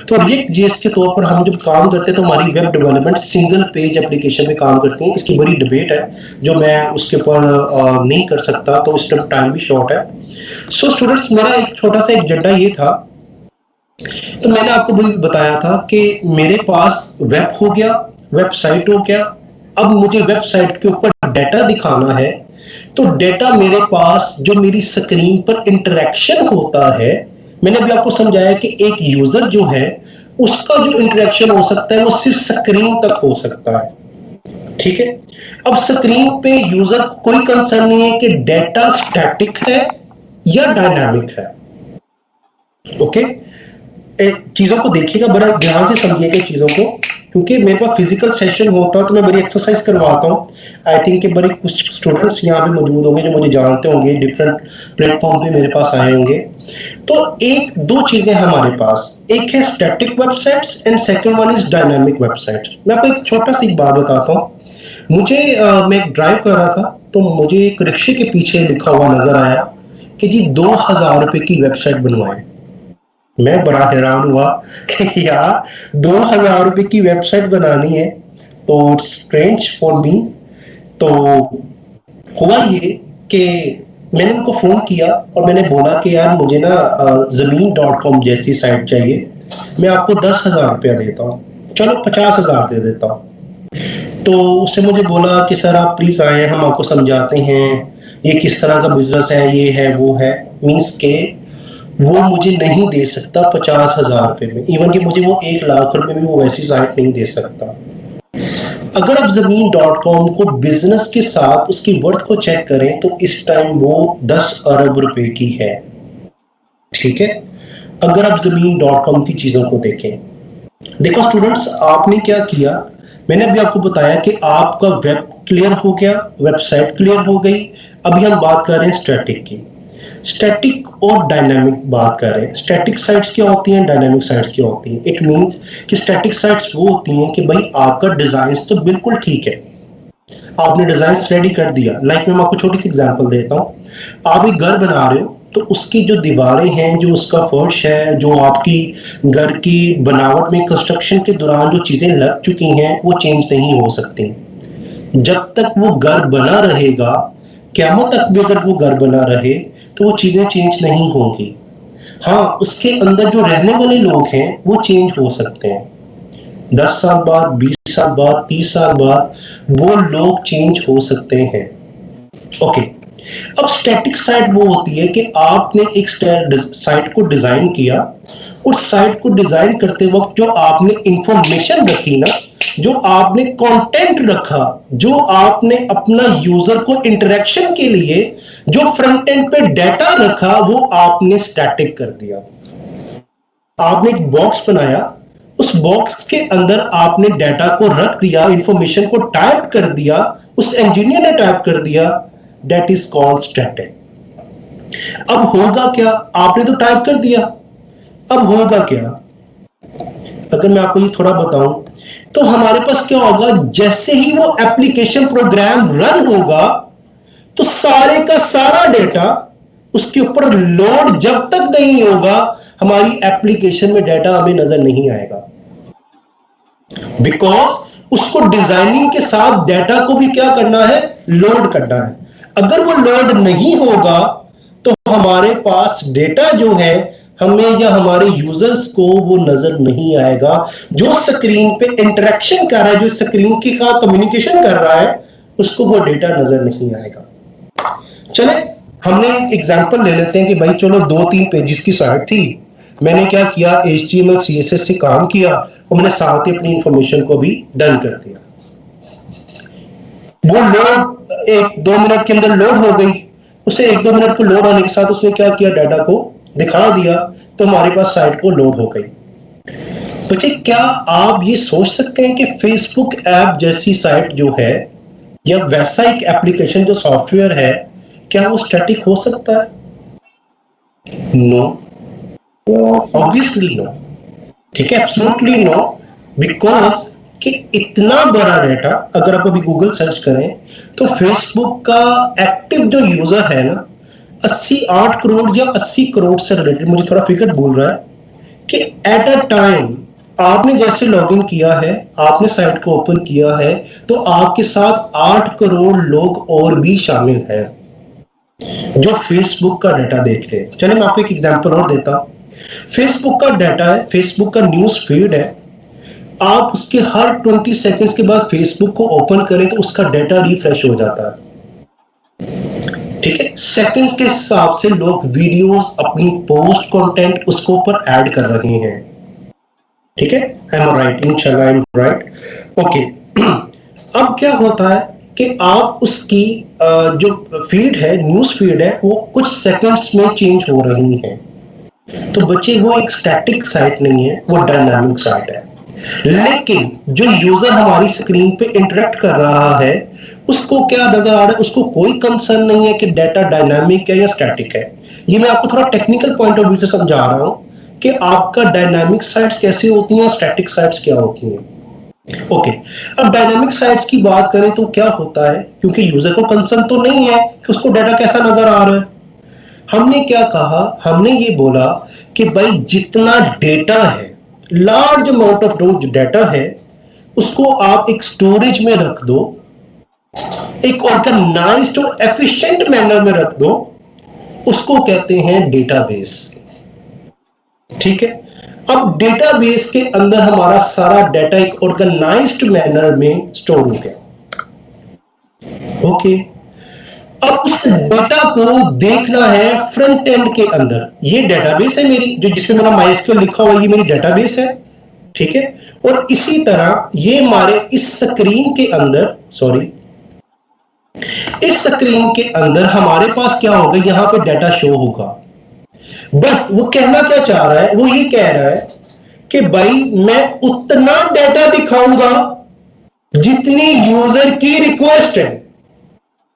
तो रिएक्ट जेएस के तौर पर हम जब काम करते हैं तो हमारी web development single page application में काम करती है। इसकी बड़ी डिबेट है जो मैं उसके ऊपर नहीं कर सकता, तो इस टाइम भी शॉर्ट है। सो स्टूडेंट्स, मेरा एक छोटा सा एजेंडा ये था, तो मैंने आपको भी बताया था कि मेरे पास वेब हो गया, वेबसाइट हो गया, अब मुझे वेबसाइट के ऊपर डाटा दिखाना है। तो डाटा मेरे पास जो मेरी स्क्रीन पर इंटरेक्शन होता है, मैंने अभी आपको समझाया कि एक यूजर जो है उसका जो इंटरेक्शन हो सकता है वो सिर्फ स्क्रीन तक हो सकता है। ठीक है, अब स्क्रीन पे यूजर कोई कंसर्न नहीं है कि डाटा स्टैटिक है या डायनामिक है। ओके, चीजों को देखिएगा, बड़ा ध्यान से समझिएगा चीजों को, क्योंकि मेरे पास फिजिकल सेशन होता तो मैं बड़ी एक्सरसाइज करवाता हूँ। आई थिंक कि बड़े कुछ स्टूडेंट्स यहाँ पे मौजूद होंगे जो मुझे जानते होंगे, डिफरेंट प्लेटफॉर्म पे मेरे पास आए होंगे। तो एक दो चीजें हमारे पास, एक है static websites and second one is dynamic websites. मैं आपको एक छोटा सी बात बताता हूँ। मुझे मैं एक ड्राइव कर रहा था तो मुझे एक रिक्शे के पीछे लिखा हुआ नजर आया कि जी 2000 रुपए की वेबसाइट बनवाएं। मैं बड़ा हैरान हुआ कि यार 2000 रुपए की वेबसाइट बनानी है, तो इट्स स्ट्रेंज फॉर मी। तो हुआ ये कि मैंने उनको फोन किया और मैंने बोला कि यार मुझे ना ज़मीन.com जैसी साइट चाहिए, मैं आपको 10,000 रुपया देता हूँ, चलो 50,000 दे देता हूँ। तो उसने मुझे बोला कि सर आप प्लीज आए, हम आपको समझाते हैं ये किस तरह का बिजनेस है, ये है वो है। मीन्स के वो मुझे नहीं दे सकता 50,000 रुपए में, इवन कि मुझे वो 1 लाख रुपए में वो वैसी साइट नहीं दे सकता। अगर आप ज़मीन.com को बिजनेस के साथ उसकी वर्थ को चेक करें तो इस टाइम वो 10 अरब रुपए की है। ठीक है, अगर आप ज़मीन.com की चीजों को देखें। देखो स्टूडेंट्स, आपने क्या किया, मैंने अभी आपको बताया कि आपका वेब क्लियर हो गया, वेबसाइट क्लियर हो गई। अभी हम बात कर रहे हैं स्टैटिक की। स्टैटिक और डायनामिक बात कर रहे हैं। स्टैटिक साइट्स क्या होती हैं, डायनामिक साइट्स क्या होती हैं। इट मींस कि स्टैटिक साइट्स वो होती हैं कि भाई आपका डिजाइन तो बिल्कुल ठीक है, आपने डिजाइन रेडी कर दिया। लाइक मैं आपको छोटी सी एग्जांपल देता हूँ। आप एक घर बना रहे हो तो उसकी जो दीवारें हैं, जो उसका फर्श है, जो आपकी घर की बनावट में कंस्ट्रक्शन के दौरान जो चीजें लग चुकी हैं वो चेंज नहीं हो सकती। जब तक वो घर बना रहेगा, क़यामत तक भी अगर वो घर बना रहे तो वो चीजें चेंज नहीं होंगी। हाँ, उसके अंदर जो रहने वाले लोग हैं वो चेंज हो सकते हैं। 10 साल बाद, 20 साल बाद, 30 साल बाद वो लोग चेंज हो सकते हैं। ओके, अब स्टैटिक साइट वो होती है कि आपने एक साइट को डिजाइन किया, उस साइट को डिजाइन करते वक्त जो आपने इंफॉर्मेशन रखी ना, जो आपने कंटेंट रखा, जो आपने अपना यूजर को इंटरेक्शन के लिए जो फ्रंट एंड पे डाटा रखा, वो आपने स्टैटिक कर दिया। आपने एक बॉक्स बनाया, उस बॉक्स के अंदर आपने डाटा को रख दिया, इंफॉर्मेशन को टाइप कर दिया, उस इंजीनियर ने टाइप कर दिया, दैट इज कॉल्ड स्टैटिक। अब होगा क्या, आपने तो टाइप कर दिया, अब होगा क्या, अगर मैं आपको ये थोड़ा बताऊं तो हमारे पास क्या होगा, जैसे ही वो एप्लीकेशन प्रोग्राम रन होगा तो सारे का सारा डेटा उसके ऊपर लोड जब तक नहीं होगा हमारी एप्लीकेशन में डेटा हमें नजर नहीं आएगा, बिकॉज उसको डिजाइनिंग के साथ डेटा को भी क्या करना है, लोड करना है। अगर वो लोड नहीं होगा तो हमारे पास डेटा जो है हमें या हमारे यूजर्स को वो नजर नहीं आएगा, जो स्क्रीन पे इंटरेक्शन कर रहा है, जो स्क्रीन की का कम्युनिकेशन कर रहा है, उसको वो डेटा नजर नहीं आएगा। चले हमने एक एग्जांपल ले लेते हैं कि भाई चलो 2-3 पेजेस की साइट थी, मैंने क्या किया, HTML CSS से काम किया और मैंने साथ ही अपनी इंफॉर्मेशन को भी डन कर दिया। वो लोड 1-2 मिनट के अंदर लोड हो गई, उसे 1-2 मिनट को लोड होने के साथ उसने क्या किया, डाटा को दिखा दिया, तो हमारे पास साइट को लोड हो गई। बच्चे क्या आप ये सोच सकते हैं कि फेसबुक ऐप जैसी साइट जो है या वैसा एक एप्लीकेशन जो सॉफ्टवेयर है, क्या वो स्टैटिक हो सकता है? नो, ऑब्वियसली नो, ठीक है, एब्सोल्युटली नो, बिकॉज कि इतना बड़ा डेटा अगर आप अभी गूगल सर्च करें तो फेसबुक का एक्टिव जो यूजर है ना 88 करोड़ या 80 करोड़ से रिलेटेड, मुझे थोड़ा फिगर बोल रहा है कि एट अ टाइम आपने जैसे लॉगिन किया है, आपने साइट को ओपन किया है, तो आपके साथ 8 करोड़ लोग और भी शामिल हैं जो फेसबुक का डाटा देख रहे हैं। चलिए मैं आपको एक एग्जांपल और देता हूं। फेसबुक का डाटा है, फेसबुक का न्यूज फीड है, आप उसके हर 20 सेकंड्स के बाद फेसबुक को ओपन करें तो उसका डाटा रिफ्रेश हो जाता है, ठीक है। सेकंड्स के हिसाब से लोग वीडियोस, अपनी पोस्ट कंटेंट उसको ऊपर ऐड कर रहे हैं, ठीक है। आई एम राइट, इंशाल्लाह आई एम राइट, ओके। अब क्या होता है कि आप उसकी जो फीड है, न्यूज फीड है, वो कुछ सेकंड्स में चेंज हो रही है। तो बच्चे वो एक स्टैटिक साइट नहीं है, वो डायनामिक साइट है। लेकिन जो यूजर हमारी स्क्रीन पे इंटरेक्ट कर रहा है उसको क्या नजर आ रहा है, उसको कोई कंसर्न नहीं है कि डाटा डायनामिक है या स्टैटिक है। ये मैं आपको थोड़ा टेक्निकल पॉइंट ऑफ व्यू से समझा रहा हूं कि आपका डायनामिक साइट्स कैसे होती हैं और स्टैटिक साइट्स क्या होती हैं। ओके, अब डायनामिक साइट्स की बात करें तो क्या होता है, क्योंकि यूजर को कंसर्न तो नहीं है कि उसको डाटा कैसा नजर आ रहा है, हमने क्या कहा, हमने ये बोला कि भाई जितना डेटा है, लार्ज अमाउंट ऑफ डाटा है, उसको आप एक स्टोरेज में रख दो, एक ऑर्गेनाइज्ड और एफिशिएंट मैनर में रख दो, उसको कहते हैं डेटाबेस, ठीक है। अब डेटाबेस के अंदर हमारा सारा डाटा एक ऑर्गेनाइज्ड मैनर में स्टोर हो गया, ओके। अब उस डेटा को देखना है फ्रंट एंड के अंदर, ये डेटाबेस है मेरी, जो जिसमें मेरा MySQL लिखा हुआ है, ये मेरी डेटाबेस है, ठीक है। और इसी तरह ये हमारे इस स्क्रीन के अंदर, सॉरी, इस स्क्रीन के अंदर हमारे पास क्या होगा, यहां पे डाटा शो होगा। बट वो कहना क्या चाह रहा है, वो ये कह रहा है कि भाई मैं उतना डाटा दिखाऊंगा जितनी यूजर की रिक्वेस्ट है,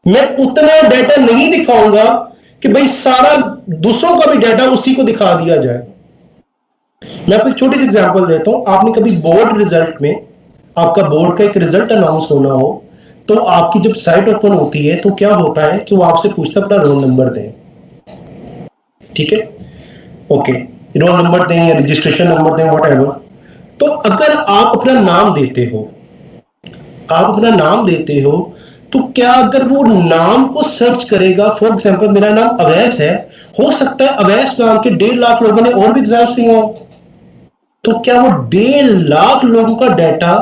मैं उतना डाटा नहीं दिखाऊंगा कि भाई सारा दूसरों का भी डाटा उसी को दिखा दिया जाए। मैं आपको एक छोटी सी एग्जांपल देता हूं। आपने कभी बोर्ड रिजल्ट में, आपका बोर्ड का एक रिजल्ट अनाउंस होना हो, तो आपकी जब साइट ओपन होती है तो क्या होता है कि वो आपसे पूछता है अपना रोल नंबर दें, ठीक है, ओके, रोल नंबर दें या रजिस्ट्रेशन नंबर दें, व्हाटएवर। तो अगर आप अपना नाम देते हो, आप अपना नाम देते हो, तो क्या अगर वो नाम को सर्च करेगा, फॉर एग्जांपल मेरा नाम अवैस है, हो सकता है अवैस नाम के 1.5 लाख लोगों ने और भी एग्जाम्स दिए हो, तो क्या वो 1.5 लाख लोगों का डाटा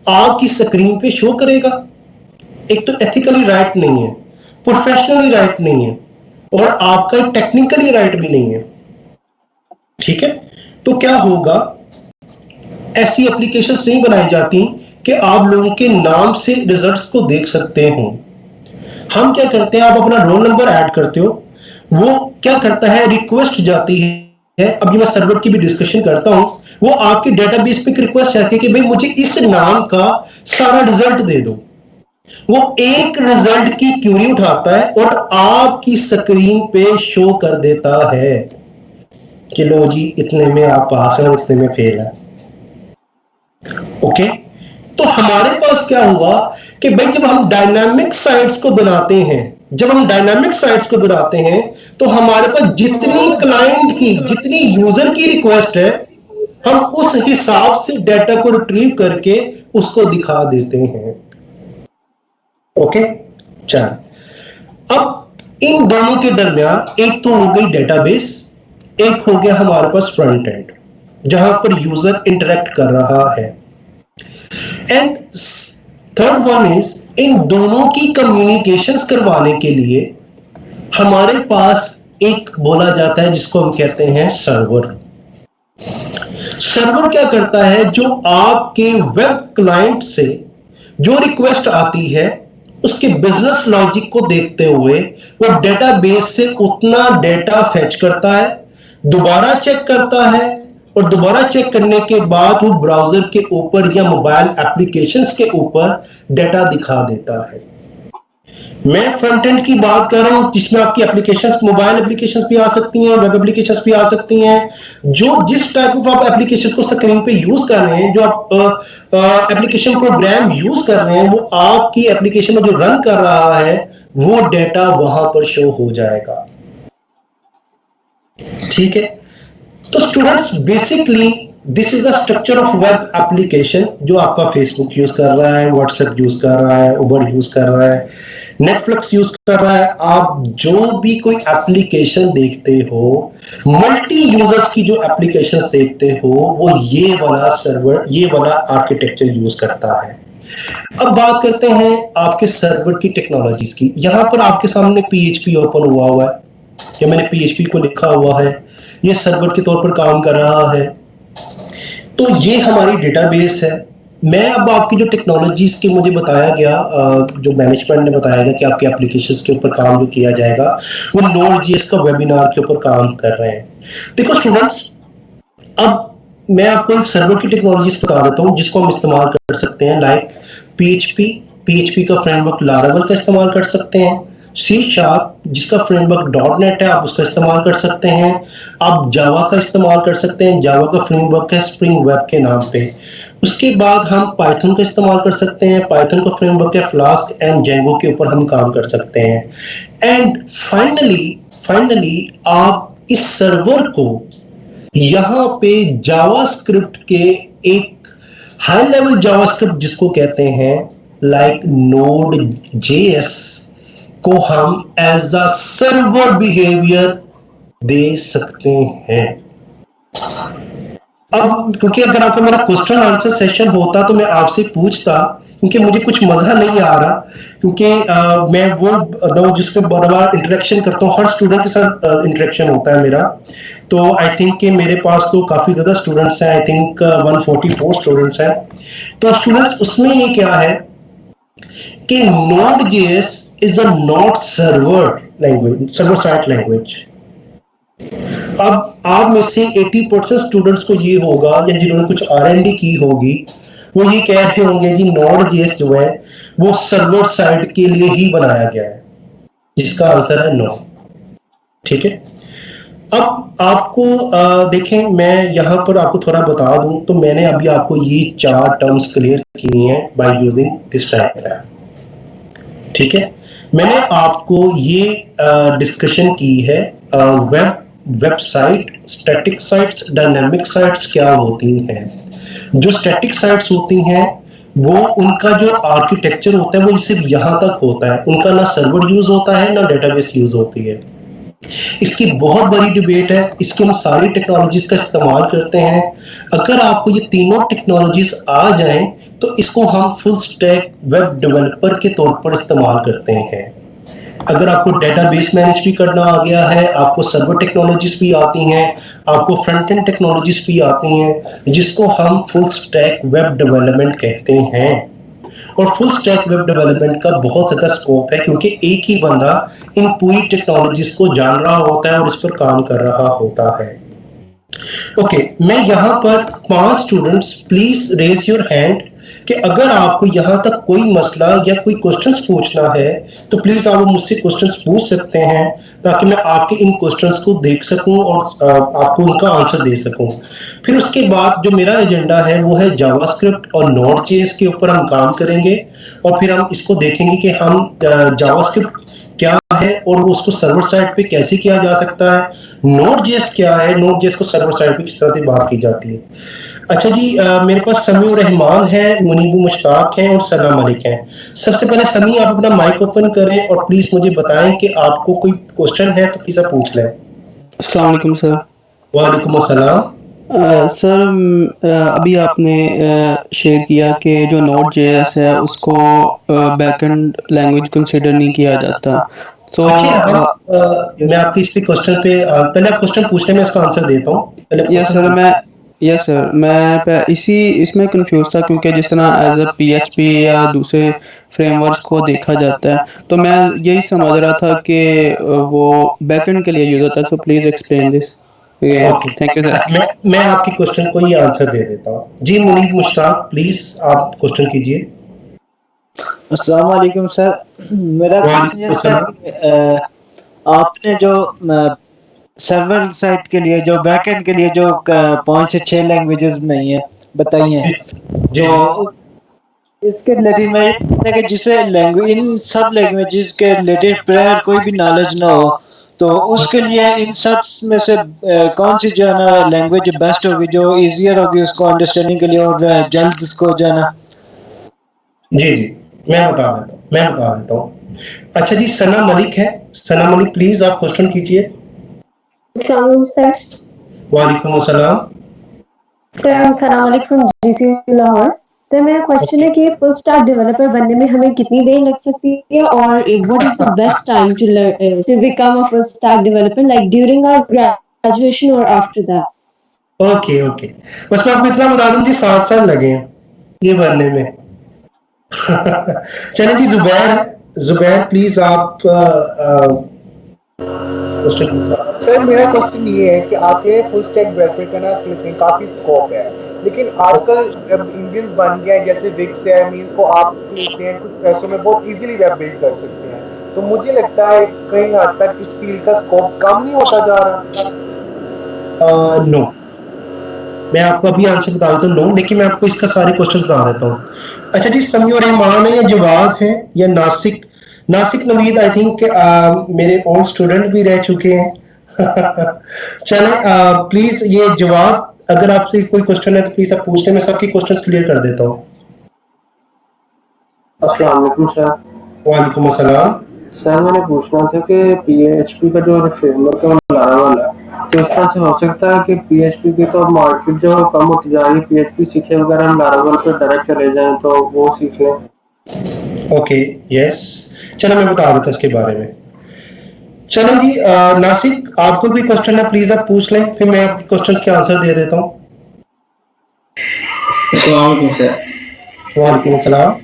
आपकी स्क्रीन पे शो करेगा? एक तो एथिकली राइट नहीं है, प्रोफेशनली राइट नहीं है, और आपका टेक्निकली राइट भी नहीं है, ठीक है। तो क्या होगा, ऐसी एप्लीकेशंस नहीं बनाई जाती कि आप लोगों के नाम से रिजल्ट्स को देख सकते हो। हम क्या करते हैं, आप अपना रोल नंबर ऐड करते हो, वो क्या करता है, रिक्वेस्ट जाती है, अब ये मैं सर्वर की भी डिस्कशन करता हूं, वो आपके डेटाबेस पे रिक्वेस्ट आती है कि भाई मुझे इस नाम का सारा रिजल्ट दे दो, वो एक रिजल्ट की क्यूरी उठाता है और आपकी स्क्रीन पे शो कर देता है कि लो जी इतने में आप पास हैं और इतने में फेल है। ओके, तो हमारे पास क्या हुआ कि भाई जब हम डायनामिक साइट्स को बनाते हैं, तो हमारे पास जितनी क्लाइंट की, जितनी यूजर की रिक्वेस्ट है, हम उस हिसाब से डाटा को रिट्रीव करके उसको दिखा देते हैं। ओके, चल अब इन दोनों के दरमियान एक तो हो गई डेटाबेस, एक हो गया हमारे पास फ्रंट एंड जहां पर यूजर इंटरेक्ट कर रहा है, and third one is in दोनों की कम्युनिकेशंस करवाने के लिए हमारे पास एक बोला जाता है जिसको हम कहते हैं सर्वर। सर्वर क्या करता है, जो आपके वेब क्लाइंट से जो रिक्वेस्ट आती है उसके बिजनेस लॉजिक को देखते हुए वो डेटाबेस से उतना डेटा फेच करता है, दोबारा चेक करता है, और दोबारा चेक करने के बाद वो ब्राउजर के ऊपर या मोबाइल एप्लीकेशंस के ऊपर डेटा दिखा देता है। मैं फ्रंट एंड की बात कर रहा हूं जिसमें आपकी एप्लीकेशंस, मोबाइल एप्लीकेशंस भी आ सकती हैं, वेब एप्लीकेशंस भी आ सकती हैं। जो जिस टाइप ऑफ आप एप्लीकेशंस को स्क्रीन पे यूज कर रहे हैं, जो आप एप्लीकेशन प्रोग्राम यूज कर रहे हैं, वो आपकी एप्लीकेशन में जो रन कर रहा है वो डेटा वहां पर शो हो जाएगा। ठीक है, तो students basically this is the structure of web application. जो आपका फेसबुक यूज कर रहा है, व्हाट्सएप यूज कर रहा है, उबर यूज कर रहा है, नेटफ्लिक्स यूज कर रहा है, आप जो भी कोई एप्लीकेशन देखते हो, मल्टी यूजर्स की जो एप्लीकेशन देखते हो, वो ये वाला सर्वर, ये वाला आर्किटेक्चर यूज करता है। अब बात करते हैं आपके सर्वर की टेक्नोलॉजीज की। यहां पर आपके सामने PHP ओपन हुआ है, या मैंने PHP को लिखा हुआ है, ये सर्वर के तौर पर काम कर रहा है। तो ये हमारी डेटाबेस है। मैं अब आपकी जो टेक्नोलॉजीज के मुझे बताया गया, जो मैनेजमेंट ने बताया गया कि आपके एप्लीकेशंस के ऊपर काम जो किया जाएगा, वो Node.js का वेबिनार के ऊपर काम कर रहे हैं। देखो स्टूडेंट्स, अब मैं आपको एक सर्वर की टेक्नोलॉजीज बता देता हूँ जिसको हम इस्तेमाल कर सकते हैं, लाइक PHP का फ्रेमवर्क लारावेल का इस्तेमाल कर सकते हैं, C# जिसका फ्रेमवर्क .NET है आप उसका इस्तेमाल कर सकते हैं, आप जावा का इस्तेमाल कर सकते हैं, जावा का फ्रेमवर्क है स्प्रिंग वेब के नाम पे। उसके बाद हम पाइथन का इस्तेमाल कर सकते हैं, पाइथन का फ्रेमवर्क है फ्लास्क एंड जेंगो के ऊपर हम काम कर सकते हैं। एंड फाइनली आप इस सर्वर को यहाँ पे जावास्क्रिप्ट के एक हाई लेवल जावास्क्रिप्ट जिसको कहते हैं लाइक Node.js को हम एज अ सर्वर बिहेवियर दे सकते हैं। अब क्योंकि अगर आपका मेरा क्वेश्चन आंसर सेशन होता तो मैं आपसे पूछता, क्योंकि मुझे कुछ मजा नहीं आ रहा, क्योंकि मैं वो जिसपे बार बार इंटरेक्शन करता हूँ, हर स्टूडेंट के साथ इंटरेक्शन होता है मेरा। तो आई थिंक कि मेरे पास तो काफी ज्यादा स्टूडेंट्स हैं, आई थिंक 144 स्टूडेंट्स हैं। तो स्टूडेंट्स उसमें ये क्या है कि Node.js is a not server language, server side language। अब आप में से 80% स्टूडेंट्स को ये होगा, या जिन्होंने कुछ R&D की होगी, वो ये कह रहे होंगे जी Node.js जो है वो सर्वर साइड के लिए ही बनाया गया है, जिसका आंसर है नो। ठीक है, अब आपको देखें, मैं यहां पर आपको थोड़ा बता दूं तो मैंने अभी आपको ये 4 टर्म्स क्लियर की हैं बाय यूजिंग दिस डायग्राम। ठीक है, मैंने आपको ये डिस्कशन की है website, static sites, dynamic sites क्या होती हैं। जो स्टैटिक साइट्स होती हैं वो उनका जो आर्किटेक्चर होता है वो सिर्फ यहाँ तक होता है, उनका ना सर्वर यूज होता है ना डेटाबेस यूज होती है। इसकी बहुत बड़ी डिबेट है, इसकी हम सारी टेक्नोलॉजीज का इस्तेमाल करते हैं। अगर आपको ये तीनों टेक्नोलॉजीज आ जाएं तो इसको हम फुल स्टैक वेब डेवलपर के तौर पर इस्तेमाल करते हैं। अगर आपको डेटाबेस मैनेज भी करना आ गया है, आपको सर्वर टेक्नोलॉजीज भी आती हैं, आपको फ्रंट एंड टेक्नोलॉजीज भी आती हैं, जिसको हम फुल स्टैक वेब डेवलपमेंट कहते हैं। और फुल स्टैक वेब डेवलपमेंट का बहुत ज्यादा स्कोप है, क्योंकि एक ही बंदा इन पूरी टेक्नोलॉजीज को जान रहा होता है और इस पर काम कर रहा होता है। ओके, मैं यहाँ पर 5 students, please raise your hand कि अगर आपको यहाँ तक कोई मसला या कोई क्वेश्चंस पूछना है तो प्लीज आप मुझसे क्वेश्चंस पूछ सकते हैं ताकि मैं आपके इन क्वेश्चंस को देख सकूं और आपको उनका आंसर दे सकूं। फिर उसके बाद जो मेरा एजेंडा है वो है जावास्क्रिप्ट और नोड.जेएस के ऊपर हम काम करेंगे और फिर हम इसको देखेंगे कि हम जावास्क्रिप्ट क्या है और वो उसको सर्वर साइड पे कैसे किया जा सकता है, नोड.जेएस क्या है, नोड.जेएस को सर्वर साइड पे किस तरह से बात की जाती है। अच्छा जी, मेरे पास समी और रहमान है, मुनीबू मुश्ताक हैं और सना मलिक हैं। सबसे पहले समी आप अपना माइक ओपन करें और प्लीज मुझे बताएं कि आपको कोई क्वेश्चन है तो प्लीज आप पूछ लें। अस्सलाम वालेकुम सर। वालेकुम अस्सलाम। सर अभी आपने शेयर किया कि जो नोड.जेएस है उसको बैकएंड लैंग्वेज कंसिडर नहीं किया जाता, तो मैं आपकी इस पे क्वेश्चन पे पहले आप क्वेश्चन पूछने में इसका आंसर देता हूँ। यस सर, मैं इसमें कंफ्यूज था क्योंकि जिस तरह एज अ पीएचपी या दूसरे फ्रेमवर्क्स को देखा जाता है तो मैं यही समझ रहा था कि वो बैकएंड के लिए यूज होता है। So please explain this. Okay, thank you sir. मैं आपके क्वेश्चन को ही आंसर दे देता हूँ। जी मुनीब मुश्ताक, प्लीज आप क्वेश्चन कीजिए। अस्सलाम वालेकुम सर। मेरा क्वेश्चन ये था कि आपने जो सर्वर साइड के लिए जो बैकएंड के लिए जो 5 से 6 लैंग्वेजेस नहीं है बताई हैं, जो इसके रिलेटेड मैं ये कि जिसे लैंग्वेज इन सब लैंग्वेजेस के रिलेटेड प्रायर कोई भी नॉलेज ना हो तो उसके लिए इन सब में से कौन सी जो है ना लैंग्वेज बेस्ट होगी, जो इजियर होगी उसको अंडरस्टैंडिंग के लिए और जल्द उसको जो है ना। जी मैं बता देता हूँ। अच्छा जी, सना मलिक है। सना मलिक प्लीज आप क्वेश्चन कीजिए। सर वालेकुम अस्सलाम। सर सलाम अलैकुम जीसी लाहौर। तो मेरा क्वेश्चन है कि फुल स्टैक डेवलपर बनने में हमें कितनी देर लग सकती है और what is the best time to become a full stack developer, like during our graduation और आफ्टर दैट। ओके बस मैं आपको इतना बता दूं जी 7 साल लगे हैं ये बनने में। चलिए जी, जुबैर प्लीज आप सर मेरा क्वेश्चन ये है कि आपके फुल स्टैक डेवलपर का ना काफी स्कोप है, लेकिन आजकल जब इंजन बन गए हैं जैसे विक्स है, मीन्स को आप लेते हैं कुछ पैसों में बहुत इजीली वेब बिल्ड कर सकते हैं, तो मुझे लगता है कहीं हद तक इस फील्ड का स्कोप कम नहीं होता जा रहा। नो, मैं आपको अभी आंसर बता देता हूँ नो, लेकिन मैं आपको इसका सारे क्वेश्चन बता देता हूँ। अच्छा जी, समी और रहमान है या जवाद है या नासिक नवीद, आई थिंक मेरे ओल्ड स्टूडेंट भी रह चुके हैं। चलें प्लीज ये जवाब, अगर आपसे कोई क्वेश्चन है तो प्लीज आप पूछने में सबके क्वेश्चंस क्लियर कर देता हूँ। अस्सलाम वालेकुम सर। वालेकुम अस्सलाम। सर मैंने पूछना था कि पीएचपी का जो फ्रेमवर्क है वो लारावल है, तो इस तरह से हो सकता है कि पीएचपी की तो मार्केट जो कम होती जा रही है, पीएचपी सीखे वगैरह हम लारावल पे डायरेक्ट चले जाएं तो वो सीख लें। ओके यस, चलो मैं बता देता हूँ इसके बारे में। चलो जी, नासिक आपको भी क्वेश्चन है, प्लीज आप पूछ लें, फिर मैं आपके क्वेश्चंस के आंसर दे देता हूँ। वालेकुम अस्सलाम।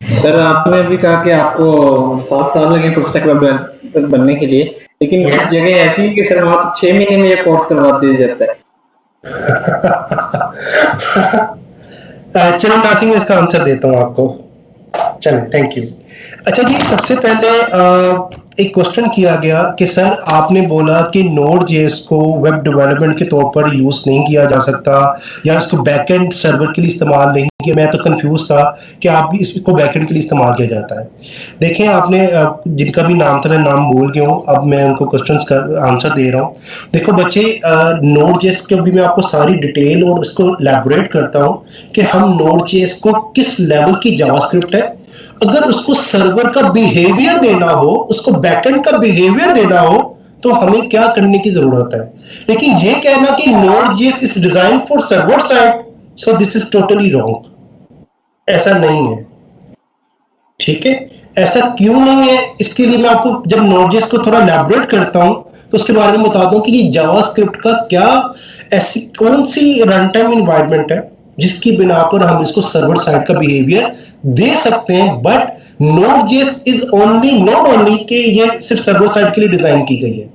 सर आपने अभी कहा कि आपको 7 साल लगे फुल स्टैक वेब बनने के लिए, लेकिन कुछ जगह ऐसी है कि सर वहाँ 6 महीने में ये कोर्स करवा दिया जाता है। चलो नासिक, मैं इसका आंसर देता हूँ आपको। चलें, थैंक यू। अच्छा जी, सबसे पहले एक क्वेश्चन किया गया कि सर आपने बोला कि नोड.जेएस को वेब डेवलपमेंट के तौर पर यूज नहीं किया जा सकता या इसको बैकएंड सर्वर के लिए इस्तेमाल नहीं किया। मैं तो कंफ्यूज था कि आप भी इसको बैकएंड के लिए इस्तेमाल किया जाता है। देखें, आपने जिनका भी नाम था मैं नाम भूल गया हूँ, अब मैं उनको क्वेश्चंस का आंसर दे रहा हूँ। देखो बच्चे, नोड.जेएस के भी मैं आपको सारी डिटेल और इसको एलैबोरेट करता हूँ कि हम नोड.जेएस को किस लेवल की जावास्क्रिप्ट है, अगर उसको सर्वर का बिहेवियर देना हो, उसको बैकएंड का बिहेवियर देना हो तो हमें क्या करने की जरूरत है। लेकिन ये कहना कि Node JS is design for server side, so this is totally wrong. ऐसा नहीं है, ठीक है। ऐसा क्यों नहीं है, इसके लिए मैं आपको जब नोड.जेएस को थोड़ा एलैबोरेट करता हूं तो उसके बारे में बताता हूं कि ये जावास्क्रिप्ट का क्या, ऐसी कौन सी रन टाइम एनवायरनमेंट है जिसकी बिना पर हम इसको सर्वर साइड का बिहेवियर दे सकते हैं। But Node JS is only not only कि ये सिर्फ सर्वर साइड के लिए डिजाइन की गई है,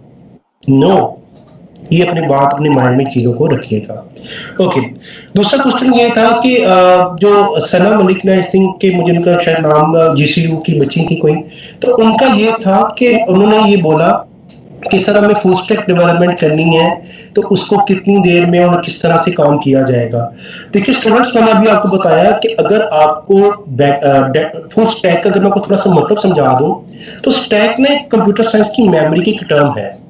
नो, ये अपनी बात अपने माइंड में चीजों को रखिएगा। ओके, दूसरा क्वेश्चन ये था कि जो सना मलिक ने, आई थिंक कि मुझे उनका शायद नाम जीसीयू की बच्ची थी कोई, तो उनका ये था कि उन्होंने ये बोला कि सर हमें फुल स्टैक डेवलपमेंट करनी है तो उसको कितनी देर में और किस तरह से काम किया जाएगा। देखिए स्टूडेंट्स, मैंने अभी आपको बताया कि अगर आपको फुल स्टैक का अगर मैं आपको थोड़ा सा मतलब समझा दूं तो स्टैक ने कंप्यूटर साइंस की मेमोरी की एक टर्म है।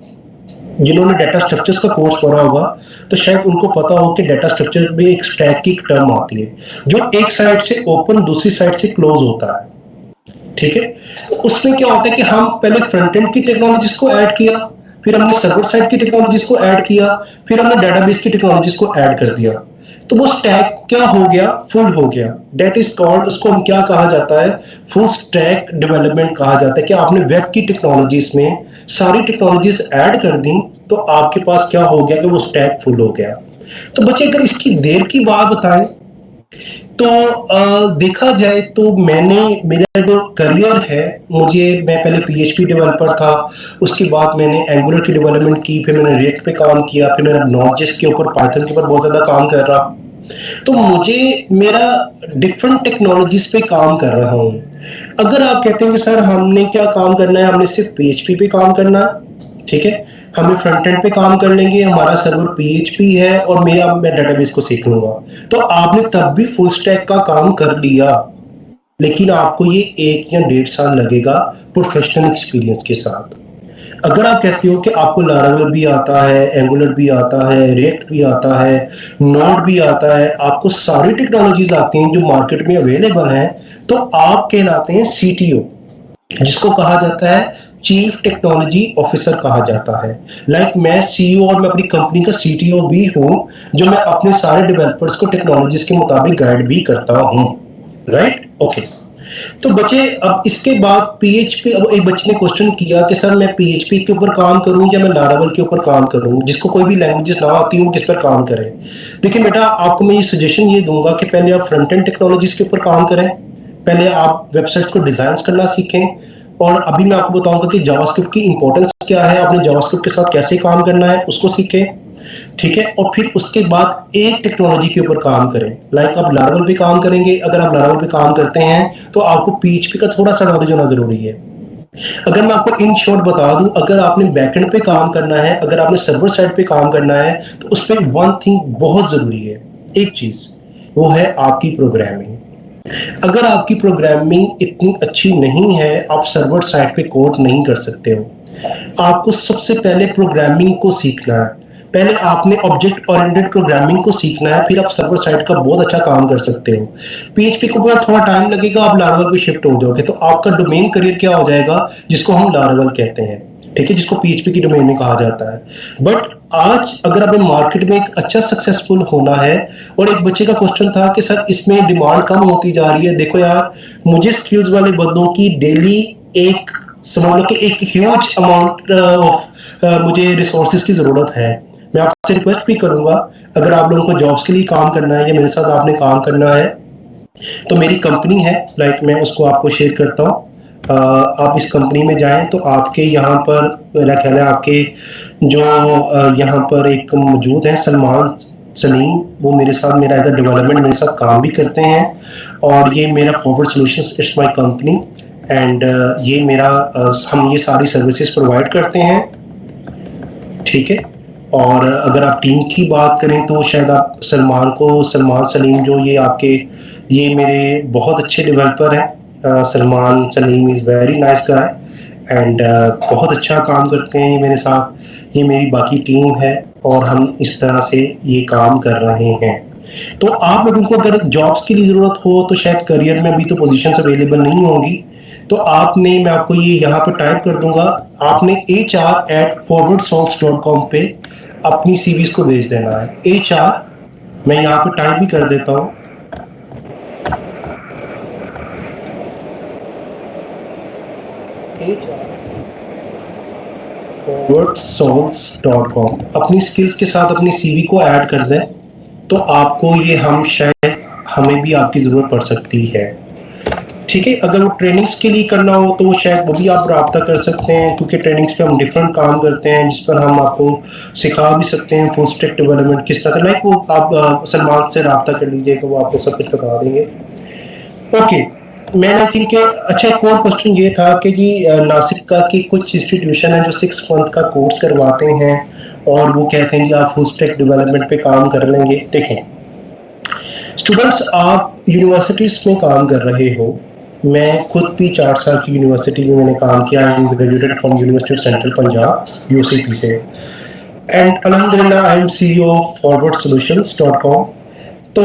जिन्होंने डाटा स्ट्रक्चर्स का कोर्स पढ़ा होगा तो शायद उनको पता हो कि डाटा स्ट्रक्चर में एक स्टैक की एक टर्म आती है जो एक साइड से ओपन दूसरी साइड से क्लोज होता है। ठीक है, तो उसमें क्या होता है कि हम पहले फ्रंट एंड की टेक्नोलॉजीज को ऐड किया, फिर हमने सर्वर साइड की टेक्नोलॉजीज को ऐड किया, फिर हमने डेटाबेस की टेक्नोलॉजीज को ऐड कर दिया, तो वो स्टैक क्या हो गया, फुल हो गया। दैट इज कॉल्ड, उसको हम क्या कहा जाता है, फुल स्टैक डेवलपमेंट कहा जाता है कि आपने वेब की टेक्नोलॉजीज में सारी टेक्नोलॉजीज ऐड कर दी तो आपके पास क्या हो गया कि वो स्टैक फुल हो गया। तो बच्चे अगर इसकी देर की बात बताएं तो देखा जाए तो मेरा जो करियर है, मैं पहले पीएचपी डेवलपर था, उसके बाद मैंने एंगुलर की डेवलपमेंट की, फिर मैंने रिएक्ट पे काम किया, फिर मैंने नोड.जेएस के ऊपर, पाइथन के ऊपर बहुत ज्यादा काम कर रहा। तो मुझे मेरा डिफरेंट टेक्नोलॉजीज पे काम कर रहा हूँ। अगर आप कहते हैं कि सर हमने क्या काम करना है, हमने सिर्फ पीएचपी पे काम करना है, ठीक है, हमें फ्रंट एंड पे काम कर लेंगे, हमारा सर्वर पीएचपी है और मैं डेटाबेस को सीख लूंगा, तो आपने तब भी फुल स्टैक का काम कर लिया, लेकिन आपको ये 1 या 1.5 साल लगेगा प्रोफेशनल एक्सपीरियंस के साथ। अगर आप कहते हो कि आपको लारावेल भी आता है, एंगुलर भी आता है, रिएक्ट भी आता है, नोड भी आता है, आपको सारी टेक्नोलॉजीज आती हैं जो मार्केट में अवेलेबल हैं, तो आप कहलाते हैं सीटीओ, जिसको कहा जाता है चीफ टेक्नोलॉजी ऑफिसर कहा जाता है। मैं सीईओ और मैं अपनी कंपनी का सीटीओ भी हूं, जो मैं अपने सारे डेवलपर्स को टेक्नोलॉजीज के मुताबिक गाइड भी करता हूं। Right, okay. तो बच्चे, अब इसके बाद पीएचपी, अब एक बच्चे ने क्वेश्चन किया कि सर मैं पीएचपी के ऊपर काम करूं या मैं लारावेल के ऊपर काम करूं, जिसको कोई भी लैंग्वेजेस ना आती हो किस पर काम करें। देखिए बेटा, आपको मैं ये सजेशन ये दूंगा कि पहले आप फ्रंट एंड टेक्नोलॉजीज के ऊपर काम करें, पहले आप वेबसाइट्स को डिजाइन करना सीखें, और अभी मैं आपको बताऊंगा कि जावास्क्रिप्ट की इंपॉर्टेंस क्या है, आपने जावास्क्रिप्ट के साथ कैसे काम करना है उसको सीखें, ठीक है। और फिर उसके बाद एक टेक्नोलॉजी के ऊपर काम करें। आप लारावेल पे काम करेंगे, अगर आप लारावेल पे काम करते हैं तो आपको पीएचपी का थोड़ा सा नॉलेज होना जरूरी है। अगर मैं आपको इन शॉर्ट बता दूं, अगर आपने बैकएंड पे काम करना है, अगर आपने सर्वर साइड पे काम करना है, तो उस पर वन थिंग बहुत जरूरी है, एक चीज, वो है आपकी प्रोग्रामिंग। अगर आपकी प्रोग्रामिंग इतनी अच्छी नहीं है, आप सर्वर साइड पे कोड नहीं कर सकते हो। आपको सबसे पहले प्रोग्रामिंग को सीखना है, पहले आपने ऑब्जेक्ट ओरिएंटेड प्रोग्रामिंग को सीखना है, फिर आप सर्वर साइड का बहुत अच्छा काम कर सकते हो। पीएचपी को पूरा थोड़ा टाइम लगेगा, आप लारावेल पे शिफ्ट हो जाओगे, तो आपका डोमेन करियर क्या हो जाएगा, जिसको हम लारावेल कहते हैं, ठीक है, जिसको पीएचपी की डोमेन में कहा जाता है। बट आज अगर आपने मार्केट में एक अच्छा सक्सेसफुल होना है, और एक बच्चे का क्वेश्चन था कि सर इसमें डिमांड कम होती जा रही है, देखो यार, मुझे स्किल्स वाले बंदों की डेली एक, समझ लो कि एक ह्यूज अमाउंट ऑफ मुझे रिसोर्सेज की जरूरत है। मैं आपसे रिक्वेस्ट भी करूंगा, अगर आप लोगों को जॉब्स के लिए काम करना है या मेरे साथ आपने काम करना है, तो मेरी कंपनी है, मैं उसको आपको शेयर करता हूँ। आप इस कंपनी में जाएं तो आपके यहाँ पर मेरा ख्याल है आपके जो यहाँ पर एक मौजूद है सलमान सलीम, वो मेरे साथ मेरा एज अ डेवलपमेंट मेरे साथ काम भी करते हैं, और ये मेरा forward solutions, it's my company, and ये मेरा हम ये सारी सर्विसेज प्रोवाइड करते हैं, ठीक है। और अगर आप टीम की बात करें तो शायद आप सलमान सलीम जो ये मेरे बहुत अच्छे डेवलपर हैं। Salman Salim is very nice guy and बहुत अच्छा काम करते हैं मेरे साथ, ये मेरी बाकी टीम है और हम इस तरह से ये काम कर रहे हैं। तो आप लोगों को अगर जॉब्स की ज़रूरत हो तो शायद करियर में अभी तो पोजीशंस अवेलेबल नहीं होंगी, तो आपने, मैं आपको ये यहाँ पर टाइप कर दूंगा, आपने hr@forwardsource.com पे अपनी सीवीज को भेज देना है। HR, मैं यहाँ पे टाइप भी कर देता हूँ, forwardsource.com, अपनी स्किल्स के साथ अपनी सीवी को ऐड कर दें, तो आपको ये हमें भी आपकी जरूरत पड़ सकती है, ठीक है। अगर वो ट्रेनिंग्स के लिए करना हो तो शायद वो भी आप रब्ता कर सकते हैं, क्योंकि ट्रेनिंग्स पे हम डिफरेंट काम करते हैं जिस पर हम आपको सिखा भी सकते हैं फुल स्टैक डेवलपमेंट किस तरह से। लाइक वो आप सलमान से रब्ता कर लीजिएगा, वो आपको सब कुछ बता देंगे। ओके, मैंने आई थिंक अच्छा एक और क्वेश्चन ये था कि जी नासिक का की कुछ इंस्टीट्यूशन है जो 6 मंथ का कोर्स करवाते हैं और वो कहते हैं कि आप फुल स्टैक डेवलपमेंट पे काम कर लेंगे। देखें स्टूडेंट्स, आप यूनिवर्सिटीज में काम कर रहे हो, मैं खुद भी 4 साल की यूनिवर्सिटी में मैंने काम किया। I am graduated from university of central Punjab UCP से, एंड अल्हम्दुलिल्लाह I am CEO of forwardsolutions.com। तो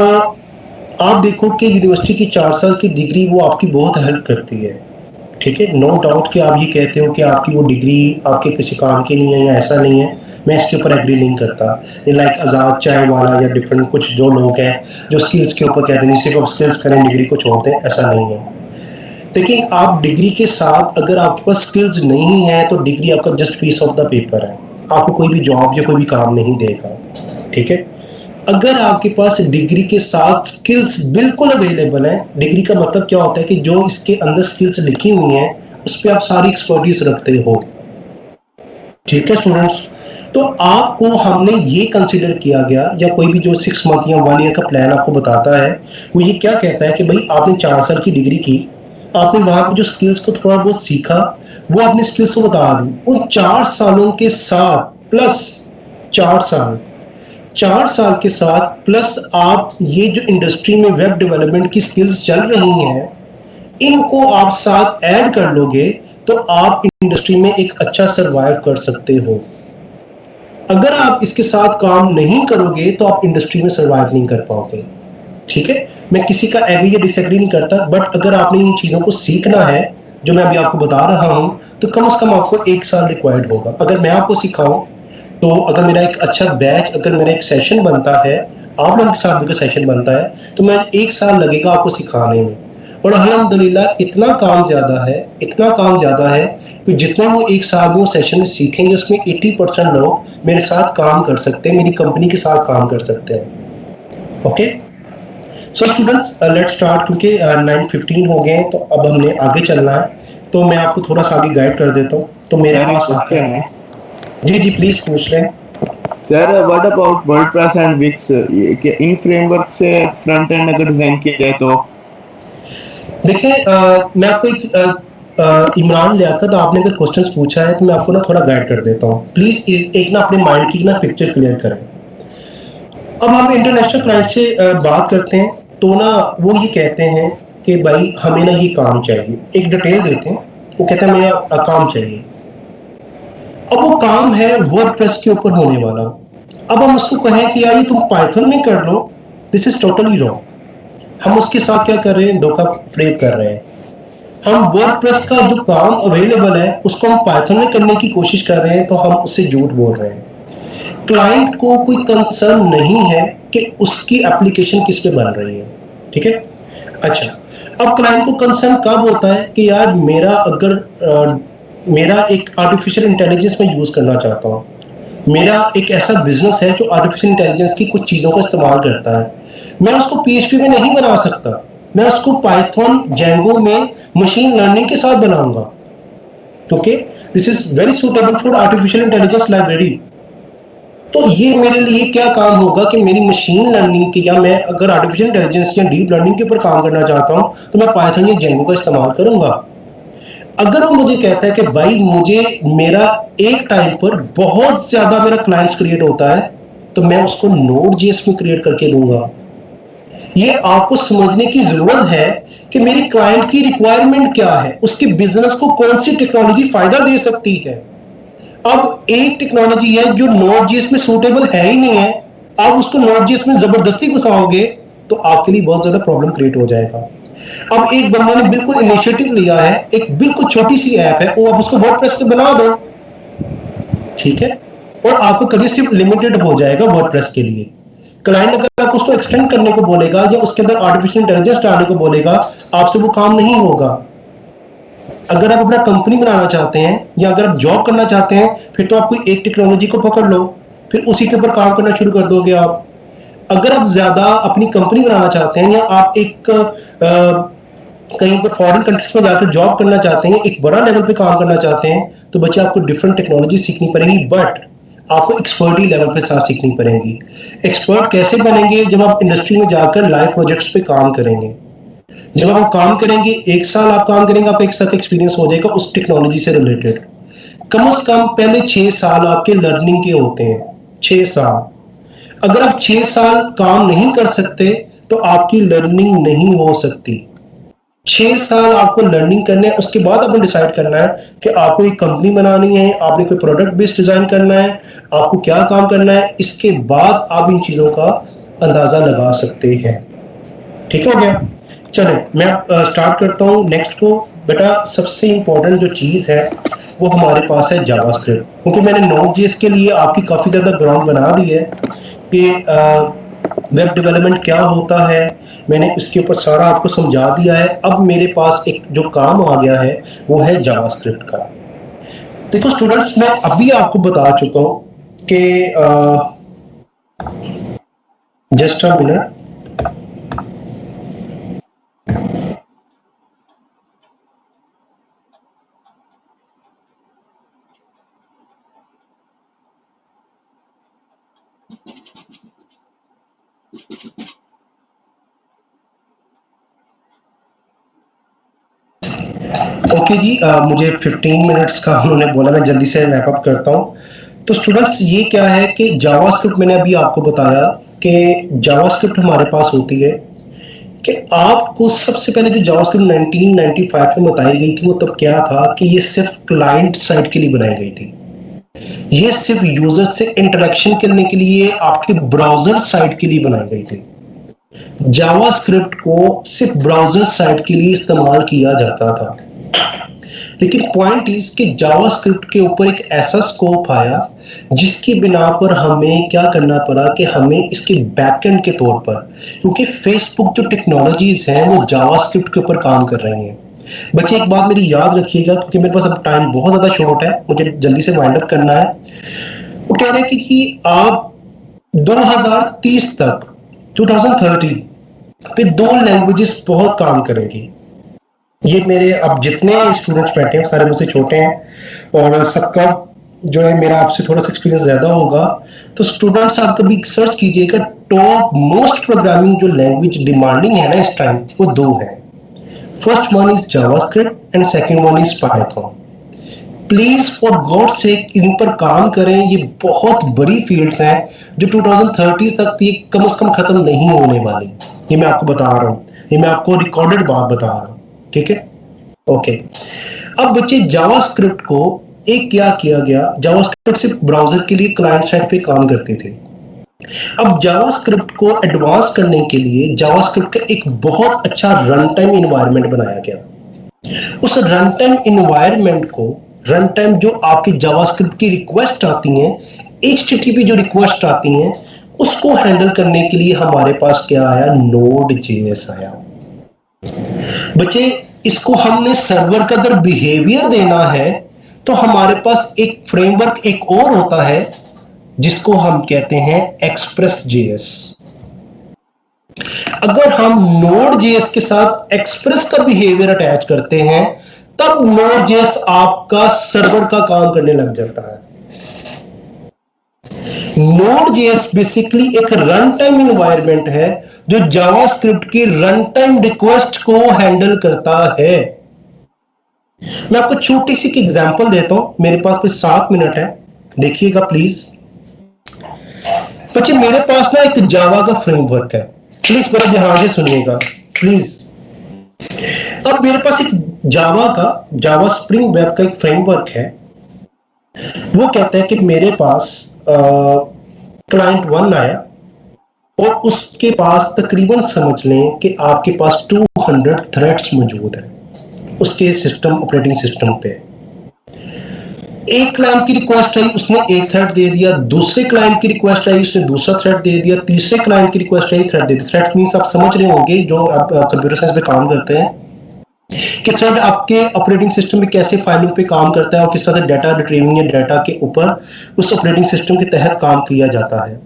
आप देखो कि यूनिवर्सिटी की 4 साल की डिग्री वो आपकी बहुत हेल्प करती है, ठीक है। नो डाउट कि आप ये कहते हो कि आपकी वो डिग्री आपके किसी काम की नहीं है या ऐसा नहीं है, मैं इसके ऊपर एग्री नहीं करता। लाइक आज़ाद चाय वाला या डिफरेंट कुछ जो लोग हैं जो स्किल्स के ऊपर कहते हैं सिर्फ आप स्किल्स करें डिग्री को छोड़ दें, ऐसा नहीं है। लेकिन आप डिग्री के साथ अगर आपके पास स्किल्स नहीं है तो डिग्री आपका just piece of the paper है, आपको कोई भी जॉब या कोई भी काम नहीं देगा, ठीक है। अगर आपके पास डिग्री के साथ स्किल्स बिल्कुल अवेलेबल है, डिग्री का मतलब क्या होता है कि जो इसके अंदर स्किल्स लिखी हुई हैं उस पर आप सारी एक्सपर्टीज रखते हो, ठीक है स्टूडेंट्स। तो आपको हमने ये कंसीडर किया गया, या कोई भी जो 6 मंथ या 1 ईयर का प्लान आपको बताता है वो ये क्या कहता है कि भाई आपने 4 साल की डिग्री की, आपने वहां पर जो स्किल्स को थोड़ा बहुत सीखा वो अपनी स्किल्स को बता दी, उन 4 सालों के साथ प्लस 4 साल के साथ प्लस आप ये जो इंडस्ट्री में वेब डेवलपमेंट की स्किल्स चल रही हैं इनको आप साथ ऐड कर लोगे तो आप इंडस्ट्री में एक अच्छा सरवाइव कर सकते हो। अगर आप इसके साथ काम नहीं करोगे तो आप इंडस्ट्री में सरवाइव नहीं कर पाओगे, ठीक है। मैं किसी का एग्री या डिसएग्री नहीं करता, बट अगर आपने इन चीजों को सीखना है जो मैं अभी आपको बता रहा हूं तो कम से कम आपको 1 साल रिक्वायर्ड होगा। अगर मैं आपको सिखाऊं तो अगर मेरा एक अच्छा बैच, अगर मेरा एक सेशन बनता है, आप लोगों के साथ भी सेशन बनता है, तो मैं 1 साल लगेगा आपको सिखाने में। और अल्हम्दुलिल्लाह इतना काम ज्यादा है कि जितना वो 1 साल में वो सेशन में सीखेंगे उसमें 80% लोग मेरे साथ काम कर सकते हैं, मेरी कंपनी के साथ काम कर सकते हैं। Okay so students let's start, क्योंकि 9:15 हो गए हैं तो अब हमने आगे चलना है, तो मैं आपको थोड़ा सा आगे गाइड कर देता हूँ। तो मेरे पास आते हैं, जी प्लीज पूछ लें sir. What about WordPress and Wix, इन फ्रेमवर्क से फ्रंट एंड अगर डिजाइन किया जाए तो? देखिए मैं आपको एक इमरान लियाकत, आपने अगर क्वेश्चंस पूछा है तो मैं आपको ना थोड़ा गाइड कर देता हूँ। प्लीज एक ना अपने माइंड की ना पिक्चर क्लियर करें। अब हम इंटरनेशनल क्लाइंट से बात करते हैं तो ना वो ये कहते हैं कि भाई हमें ना ये काम चाहिए, एक डिटेल देते हैं, वो कहते हैं हमें काम चाहिए। अब वो काम है वर्डप्रेस के ऊपर होने वाला। अब हम उसको कहें कि यार ये तुम पाइथन में कर लो, दिस इज टोटली रॉन्ग। हम उसके साथ क्या कर रहे हैं, धोखा फ्रेब कर रहे हैं। हम वर्डप्रेस का जो काम अवेलेबल है उसको हम पाइथन में करने की कोशिश कर रहे हैं, तो हम उससे झूठ बोल रहे हैं। क्लाइंट को कोई कंसर्न नहीं है कि उसकी एप्लीकेशन किस पे बन रही है, ठीक है। अच्छा, अब क्लाइंट को कंसर्न कब होता है कि यार मेरा एक आर्टिफिशियल इंटेलिजेंस में यूज करना चाहता हूँ, मेरा एक ऐसा बिजनेस है जो आर्टिफिशियल इंटेलिजेंस की कुछ चीजों का इस्तेमाल करता है, मैं उसको पीएचपी में नहीं बना सकता, मैं उसको पाइथन जेंगो में मशीन लर्निंग के साथ बनाऊंगा, क्योंकि this is very suitable for artificial intelligence library. तो ये मेरे लिए क्या काम होगा कि मेरी मशीन लर्निंग की, या मैं अगर आर्टिफिशियल इंटेलिजेंस या डीप लर्निंग के ऊपर काम करना चाहता हूं तो मैं पाइथन या जेंगो का इस्तेमाल करूंगा। अगर वो मुझे कहता है कि भाई मुझे मेरा एक टाइम पर बहुत ज्यादा मेरा क्लाइंट्स क्रिएट होता है तो मैं उसको नोड.जेएस में क्रिएट करके दूंगा। ये आपको समझने की जरूरत है कि मेरी क्लाइंट की रिक्वायरमेंट क्या है, उसके बिजनेस को कौन सी टेक्नोलॉजी फायदा दे सकती है। अब एक टेक्नोलॉजी है जो नोड.जेएस में सूटेबल है ही नहीं है, आप उसको नोड.जेएस में जबरदस्ती घुसाओगे तो आपके लिए बहुत ज्यादा प्रॉब्लम क्रिएट हो जाएगा। अब एक बंदे ने बिल्कुल इनिशिएटिव लिया है, एक बिल्कुल छोटी सी ऐप है, वो आप उसको वर्डप्रेस पे बना दो, ठीक है, और आपका करियर सिर्फ लिमिटेड हो जाएगा वर्डप्रेस के लिए। क्लाइंट अगर आप उसको एक्सटेंड करने को बोलेगा या उसके अंदर आर्टिफिशियल इंटेलिजेंस डालने को बोलेगा, आपसे वो काम नहीं होगा। अगर आप अपना कंपनी बनाना चाहते हैं या अगर आप जॉब करना चाहते हैं फिर तो आप कोई एक टेक्नोलॉजी को पकड़ लो, फिर उसी के ऊपर काम करना शुरू कर दोगे आप। अगर आप ज्यादा अपनी कंपनी बनाना चाहते हैं या आप एक कहीं पर फॉरेन कंट्रीज में जाकर जॉब करना चाहते हैं, एक बड़ा लेवल पे काम करना चाहते हैं, तो बच्चे आपको डिफरेंट टेक्नोलॉजी सीखनी पड़ेगी, बट आपको एक्सपर्टी लेवल पे साथ सीखनी पड़ेगी। एक्सपर्ट कैसे बनेंगे? जब आप इंडस्ट्री में जाकर लाइव प्रोजेक्ट्स पे काम करेंगे। जब आप काम करेंगे, 1 साल आप काम करेंगे, आप 1 साल का एक्सपीरियंस हो जाएगा उस टेक्नोलॉजी से रिलेटेड। कम से कम पहले 6 साल आपके लर्निंग के होते हैं, 6 साल। अगर आप 6 साल काम नहीं कर सकते तो आपकी लर्निंग नहीं हो सकती। 6 साल आपको लर्निंग करने है, उसके बाद आपने डिसाइड करना है कि आपको एक कंपनी बनानी है, आपने कोई प्रोडक्ट बेस्ड डिजाइन करना है, आपको क्या काम करना है, इसके बाद आप इन चीजों का अंदाजा लगा सकते हैं। ठीक हो गया? चले मैं स्टार्ट करता हूँ नेक्स्ट को। बेटा सबसे इंपॉर्टेंट जो चीज है वो हमारे पास है जावास्क्रिप्ट, क्योंकि मैंने नोड.जेएस के लिए आपकी काफी ज्यादा ग्राउंड बना दी है कि वेब डेवलपमेंट क्या होता है, मैंने इसके ऊपर सारा आपको समझा दिया है। अब मेरे पास एक जो काम आ गया है वो है जावास्क्रिप्ट का। देखो स्टूडेंट्स, मैं अभी आपको बता चुका हूं कि जस्ट अ मिनट, ओके जी, मुझे 15 मिनट्स का उन्होंने बोला, मैं जल्दी से रैप अप करता हूं। तो स्टूडेंट्स ये क्या है कि जावास्क्रिप्ट, मैंने अभी आपको बताया कि जावास्क्रिप्ट हमारे पास होती है कि आपको सबसे पहले जो जावास्क्रिप्ट 1995 में बताई गई थी वो तब क्या था कि ये सिर्फ क्लाइंट साइड के लिए बनाई गई थी। ये सिर्फ यूजर से इंटरेक्शन करने के लिए आपके ब्राउजर साइट के लिए बनाई गई थी। जावास्क्रिप्ट को सिर्फ ब्राउजर साइट के लिए इस्तेमाल किया जाता था, लेकिन पॉइंट इज कि जावास्क्रिप्ट के ऊपर एक ऐसा स्कोप आया जिसकी बिना पर हमें क्या करना पड़ा कि हमें इसके बैकएंड के तौर पर, क्योंकि फेसबुक जो टेक्नोलॉजीज हैं वो जावास्क्रिप्ट के ऊपर काम कर रही हैं। बच्चे एक बात मेरी याद रखिएगा, क्योंकि मेरे पास अब टाइम बहुत ज्यादा शॉर्ट है, मुझे जल्दी से वाइंड अप करना है। वो कह रहे हैं कि आप 2030 तक 2030 पे 2 लैंग्वेजेस बहुत काम करेंगी। ये मेरे अब जितने स्टूडेंट्स बैठे हैं सारे मुझसे छोटे हैं और सबका जो है मेरा आपसे थोड़ा सा एक्सपीरियंस ज्यादा होगा। तो स्टूडेंट्स आप कभी सर्च कीजिएगा, टॉप मोस्ट प्रोग्रामिंग जो लैंग्वेज डिमांडिंग है ना इस टाइम, वो 2 है। First one is JavaScript and second one is Python. Please for God sake इन पर काम करें, ये बहुत बड़ी फील्ड्स हैं जो 2030 तक ये कम से कम खत्म नहीं होने वाली। ये मैं आपको बता रहा हूँ, ये मैं आपको रिकॉर्डेड बात बता रहा हूँ, ठीक है? ओके। अब बच्चे जावास्क्रिप्ट को एक क्या किया गया, जावास्क्रिप्ट सिर्फ ब्राउजर के लिए क्लाइंट साइड पे काम करती थी। अब जावास्क्रिप्ट को एडवांस करने के लिए जावास्क्रिप्ट का एक बहुत अच्छा रन टाइम इन्वायरमेंट बनाया गया। उस रन टाइम इन्वायरमेंट को, रन टाइम जो आपकी जावास्क्रिप्ट की रिक्वेस्ट आती हैं, HTTP जो रिक्वेस्ट आती हैं, उसको हैंडल करने के लिए हमारे पास क्या आया, नोड.जेएस आया। बच्चे इसको हमने सर्वर का अगर बिहेवियर देना है तो हमारे पास एक फ्रेमवर्क एक और होता है जिसको हम कहते हैं एक्सप्रेस.जेएस। अगर हम नोड.जेएस के साथ एक्सप्रेस का बिहेवियर अटैच करते हैं तब नोड.जेएस आपका सर्वर का काम करने लग जाता है। नोड.जेएस बेसिकली एक रन टाइम इन्वायरमेंट है जो जावास्क्रिप्ट की रन टाइम रिक्वेस्ट को हैंडल करता है। मैं आपको छोटी सी एग्जांपल देता हूं, मेरे पास कुछ 7 मिनट है, देखिएगा प्लीज। बच्चे मेरे पास ना एक जावा का फ्रेमवर्क है, प्लीज बड़ा ध्यान से सुनिएगा प्लीज। अब मेरे पास एक जावा स्प्रिंग वेब का एक फ्रेमवर्क है। वो कहता है कि मेरे पास क्लाइंट 1 आया और उसके पास तकरीबन समझ लें कि आपके पास 200 थ्रेड्स मौजूद हैं उसके सिस्टम, ऑपरेटिंग सिस्टम पे। एक क्लाइंट की रिक्वेस्ट आई, उसने एक थ्रेड दे दिया, दूसरे क्लाइंट की रिक्वेस्ट आई, उसने दूसरा थ्रेड दे दिया, तीसरे क्लाइंट की रिक्वेस्ट आई, थ्रेड दे दिया। थ्रेड मींस आप समझ रहे होंगे जो आप कंप्यूटर साइंस पे काम करते हैं कि थ्रेड आपके ऑपरेटिंग सिस्टम में कैसे फाइलों पे काम करता है और किस तरह से डाटा रिट्रीविंग या डाटा के ऊपर उस ऑपरेटिंग सिस्टम के तहत काम किया जाता है।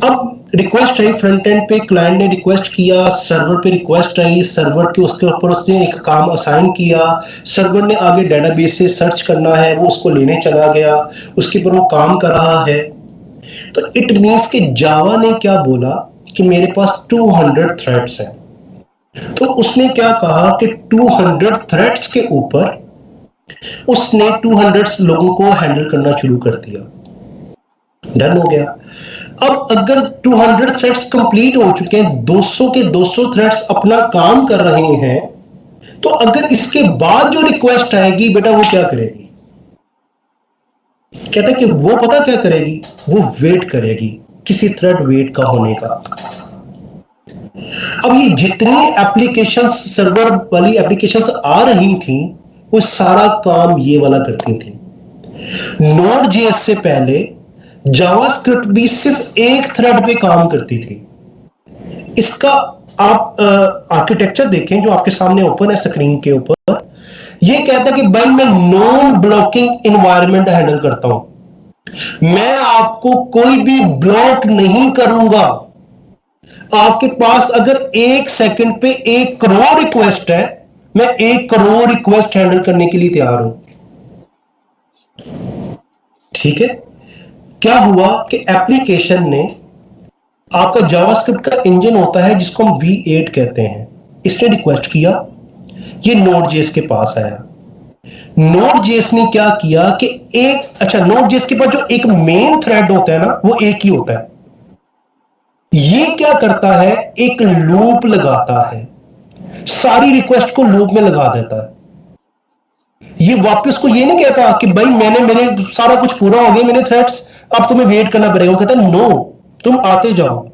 अब रिक्वेस्ट आई फ्रंट एंड पे, क्लाइंट ने रिक्वेस्ट किया, सर्वर पे रिक्वेस्ट आई, सर्वर के उसके ऊपर उसने एक काम असाइन किया, सर्वर ने आगे डेटाबेस से सर्च करना है, वो उसको लेने चला गया, उसके ऊपर वो काम कर रहा है। तो इट मीन्स कि जावा ने क्या बोला कि मेरे पास 200 थ्रेड्स हैं। तो उसने क्या कहा कि 200 थ्रेड्स के ऊपर उसने 200 लोगों को हैंडल करना शुरू कर दिया। डन हो गया। अब अगर 200 थ्रेड्स कंप्लीट हो चुके हैं, 200 के 200 थ्रेड्स अपना काम कर रहे हैं, तो अगर इसके बाद जो रिक्वेस्ट आएगी बेटा वो क्या करेगी? कहता है कि वो पता क्या करेगी, वो वेट करेगी किसी थ्रेड वेट का होने का। अब ये जितनी एप्लीकेशंस, सर्वर वाली एप्लीकेशंस आ रही थी, वो सारा काम ये वाला करती थी। Node.js से पहले जावास्क्रिप्ट भी सिर्फ एक थ्रेड पे काम करती थी। इसका आप आर्किटेक्चर देखें जो आपके सामने ओपन है स्क्रीन के ऊपर। ये कहता है कि भाई मैं नॉन ब्लॉकिंग इन्वायरमेंट हैंडल करता हूं, मैं आपको कोई भी ब्लॉक नहीं करूंगा। आपके पास अगर 1 सेकंड पे 1 करोड़ रिक्वेस्ट है, मैं 1 करोड़ रिक्वेस्ट हैंडल करने के लिए तैयार हूं। ठीक है। क्या हुआ कि एप्लीकेशन ने, आपका जावास्क्रिप्ट का इंजन होता है जिसको हम V8 कहते हैं, इसने रिक्वेस्ट किया, ये Node.js के पास आया। Node.js ने क्या किया कि Node.js के पास जो एक मेन थ्रेड होता है ना, वो एक ही होता है। ये क्या करता है, एक लूप लगाता है, सारी रिक्वेस्ट को लूप में लगा देता है। ये वापस को ये नहीं कहता कि भाई मेरे सारा कुछ पूरा हो गया, मेरे थ्रेड्स, अब तुम्हें वेट करना पड़ेगा। वो कहता है नो, तुम आते जाओ।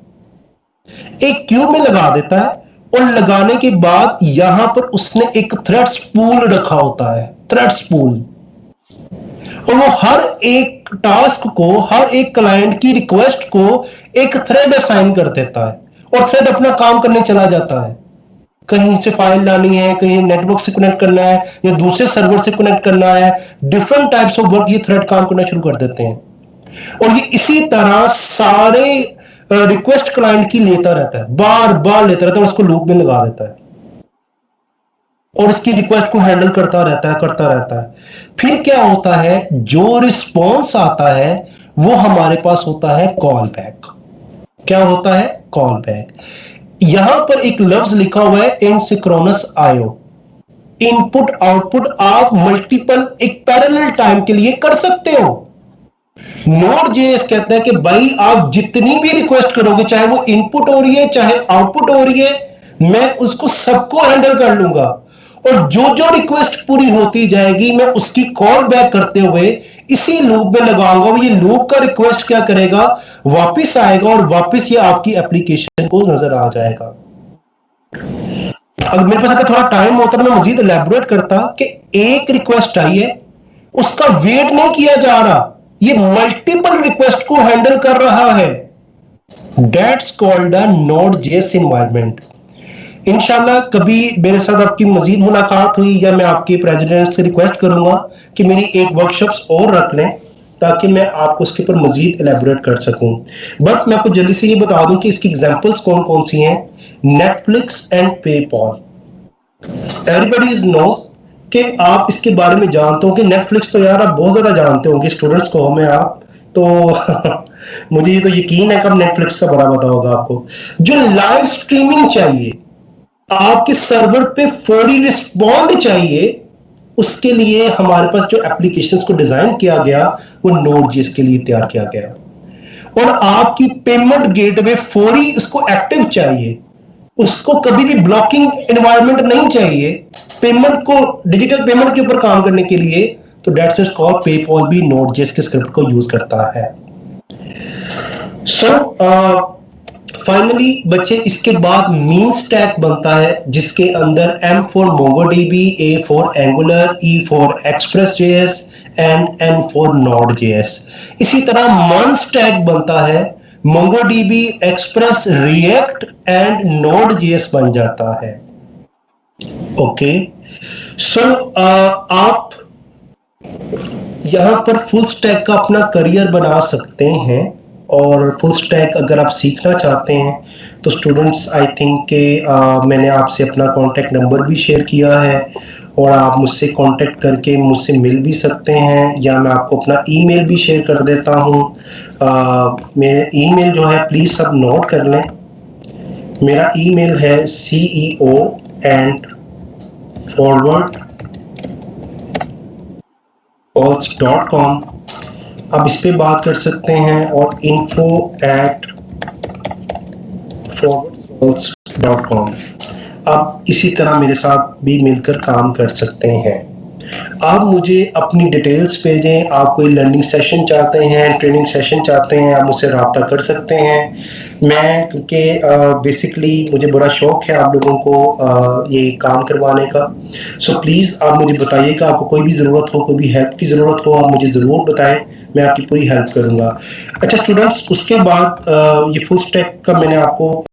एक क्यूब में लगा देता है, और लगाने के बाद यहां पर उसने एक थ्रेड्स पूल रखा होता है, थ्रेड्स पूल, और वो हर एक टास्क को, हर एक क्लाइंट की रिक्वेस्ट को एक थ्रेड असाइन कर देता है, और थ्रेड अपना काम करने चला जाता है। कहीं से फाइल लानी है, कहीं नेटवर्क से कनेक्ट करना है, या दूसरे सर्वर से कनेक्ट करना है, डिफरेंट टाइप्स ऑफ वर्क ये थ्रेड काम करना शुरू कर देते हैं। और ये इसी तरह सारे रिक्वेस्ट क्लाइंट की लेता रहता है, बार बार लेता रहता है, और उसको लूप में लगा देता है, और उसकी रिक्वेस्ट को हैंडल करता रहता है। फिर क्या होता है, जो रिस्पॉन्स आता है वो हमारे पास होता है कॉल बैक। क्या होता है? Call back. यहां पर एक लफ्ज लिखा हुआ है इनसिंक्रोनस आईओ। इनपुट आउटपुट आप मल्टीपल, एक पैरेलल टाइम के लिए कर सकते हो। Node.js कहता है कि भाई आप जितनी भी रिक्वेस्ट करोगे, चाहे वो इनपुट हो रही है चाहे आउटपुट हो रही है, मैं उसको सबको हैंडल कर लूंगा, और जो जो रिक्वेस्ट पूरी होती जाएगी मैं उसकी कॉल बैक करते हुए इसी लूप में लगाऊंगा। ये लूप का रिक्वेस्ट क्या करेगा, वापस आएगा, और वापस ये आपकी एप्लीकेशन को नजर आ जाएगा। अगर मेरे पास अगर थोड़ा टाइम होता तो मैं मजीद एलैबोरेट करता कि एक रिक्वेस्ट आई है, उसका वेट नहीं किया जा रहा, ये मल्टीपल रिक्वेस्ट को हैंडल कर रहा है। That's called a Node.js environment. इंशाल्लाह कभी मेरे साथ आपकी मजीद मुलाकात हुई, या मैं आपके प्रेसिडेंट से रिक्वेस्ट करूंगा कि मेरी एक वर्कशॉप्स और रख लें, ताकि मैं आपको उसके ऊपर मजीद एलैबोरेट कर सकूं। बट मैं आपको जल्दी से ये बता दूं कि इसकी एग्जांपल्स कौन कौन सी हैं। Netflix and PayPal. Everybody knows कि आप इसके बारे में जानते हो कि नेटफ्लिक्स तो यार आप बहुत ज्यादा जानते होंगे, स्टूडेंट्स को हमें आप तो मुझे ये तो यकीन है कि अब नेटफ्लिक्स का बड़ा पता होगा आपको। जो लाइव स्ट्रीमिंग चाहिए, आपके सर्वर पे फौरी रिस्पॉन्ड चाहिए, उसके लिए हमारे पास जो एप्लीकेशंस को डिजाइन किया गया वो Node.js के लिए तैयार किया गया। और आपकी पेमेंट गेटवे फौरी उसको एक्टिव चाहिए, उसको कभी भी ब्लॉकिंग एनवायरनमेंट नहीं चाहिए, पेमेंट को, डिजिटल पेमेंट के ऊपर काम करने के लिए, तो दैट्स इज कॉल्ड पेपॉल भी Node.js के स्क्रिप्ट को यूज करता है। सो फाइनली बच्चे, इसके बाद मीन स्टैक बनता है, जिसके अंदर M for MongoDB, A for Angular, E for ExpressJS and N for Node.js। इसी तरह मन स्टैक बनता है, MongoDB, Express, React and Node.js बन जाता है। ओके, सो आप यहां पर फुल स्टैक का अपना करियर बना सकते हैं, और फुल स्टैक अगर आप सीखना चाहते हैं तो स्टूडेंट्स आई थिंक के मैंने आपसे अपना कॉन्टैक्ट नंबर भी शेयर किया है और आप मुझसे कांटेक्ट करके मुझसे मिल भी सकते हैं, या मैं आपको अपना ईमेल भी शेयर कर देता हूँ। मेरा ईमेल जो है प्लीज़ सब नोट कर लें। मेरा ईमेल है ceo@forwardcalls.com। आप इस पे बात कर सकते हैं और info@forwardcalls.com। आप इसी तरह मेरे साथ भी मिलकर काम कर सकते हैं। आप मुझे अपनी डिटेल्स भेजें, आप कोई लर्निंग सेशन चाहते हैं, ट्रेनिंग सेशन चाहते हैं, आप मुझसे रब्ता कर सकते हैं। मैं क्योंकि बेसिकली मुझे बड़ा शौक है आप लोगों को ये काम करवाने का, सो प्लीज़ आप मुझे बताइएगा, आपको कोई भी ज़रूरत हो, कोई भी हेल्प की ज़रूरत हो, आप मुझे ज़रूर बताएं, मैं आपकी पूरी हेल्प करूँगा। अच्छा स्टूडेंट्स, उसके बाद ये फुल स्टैक का मैंने आपको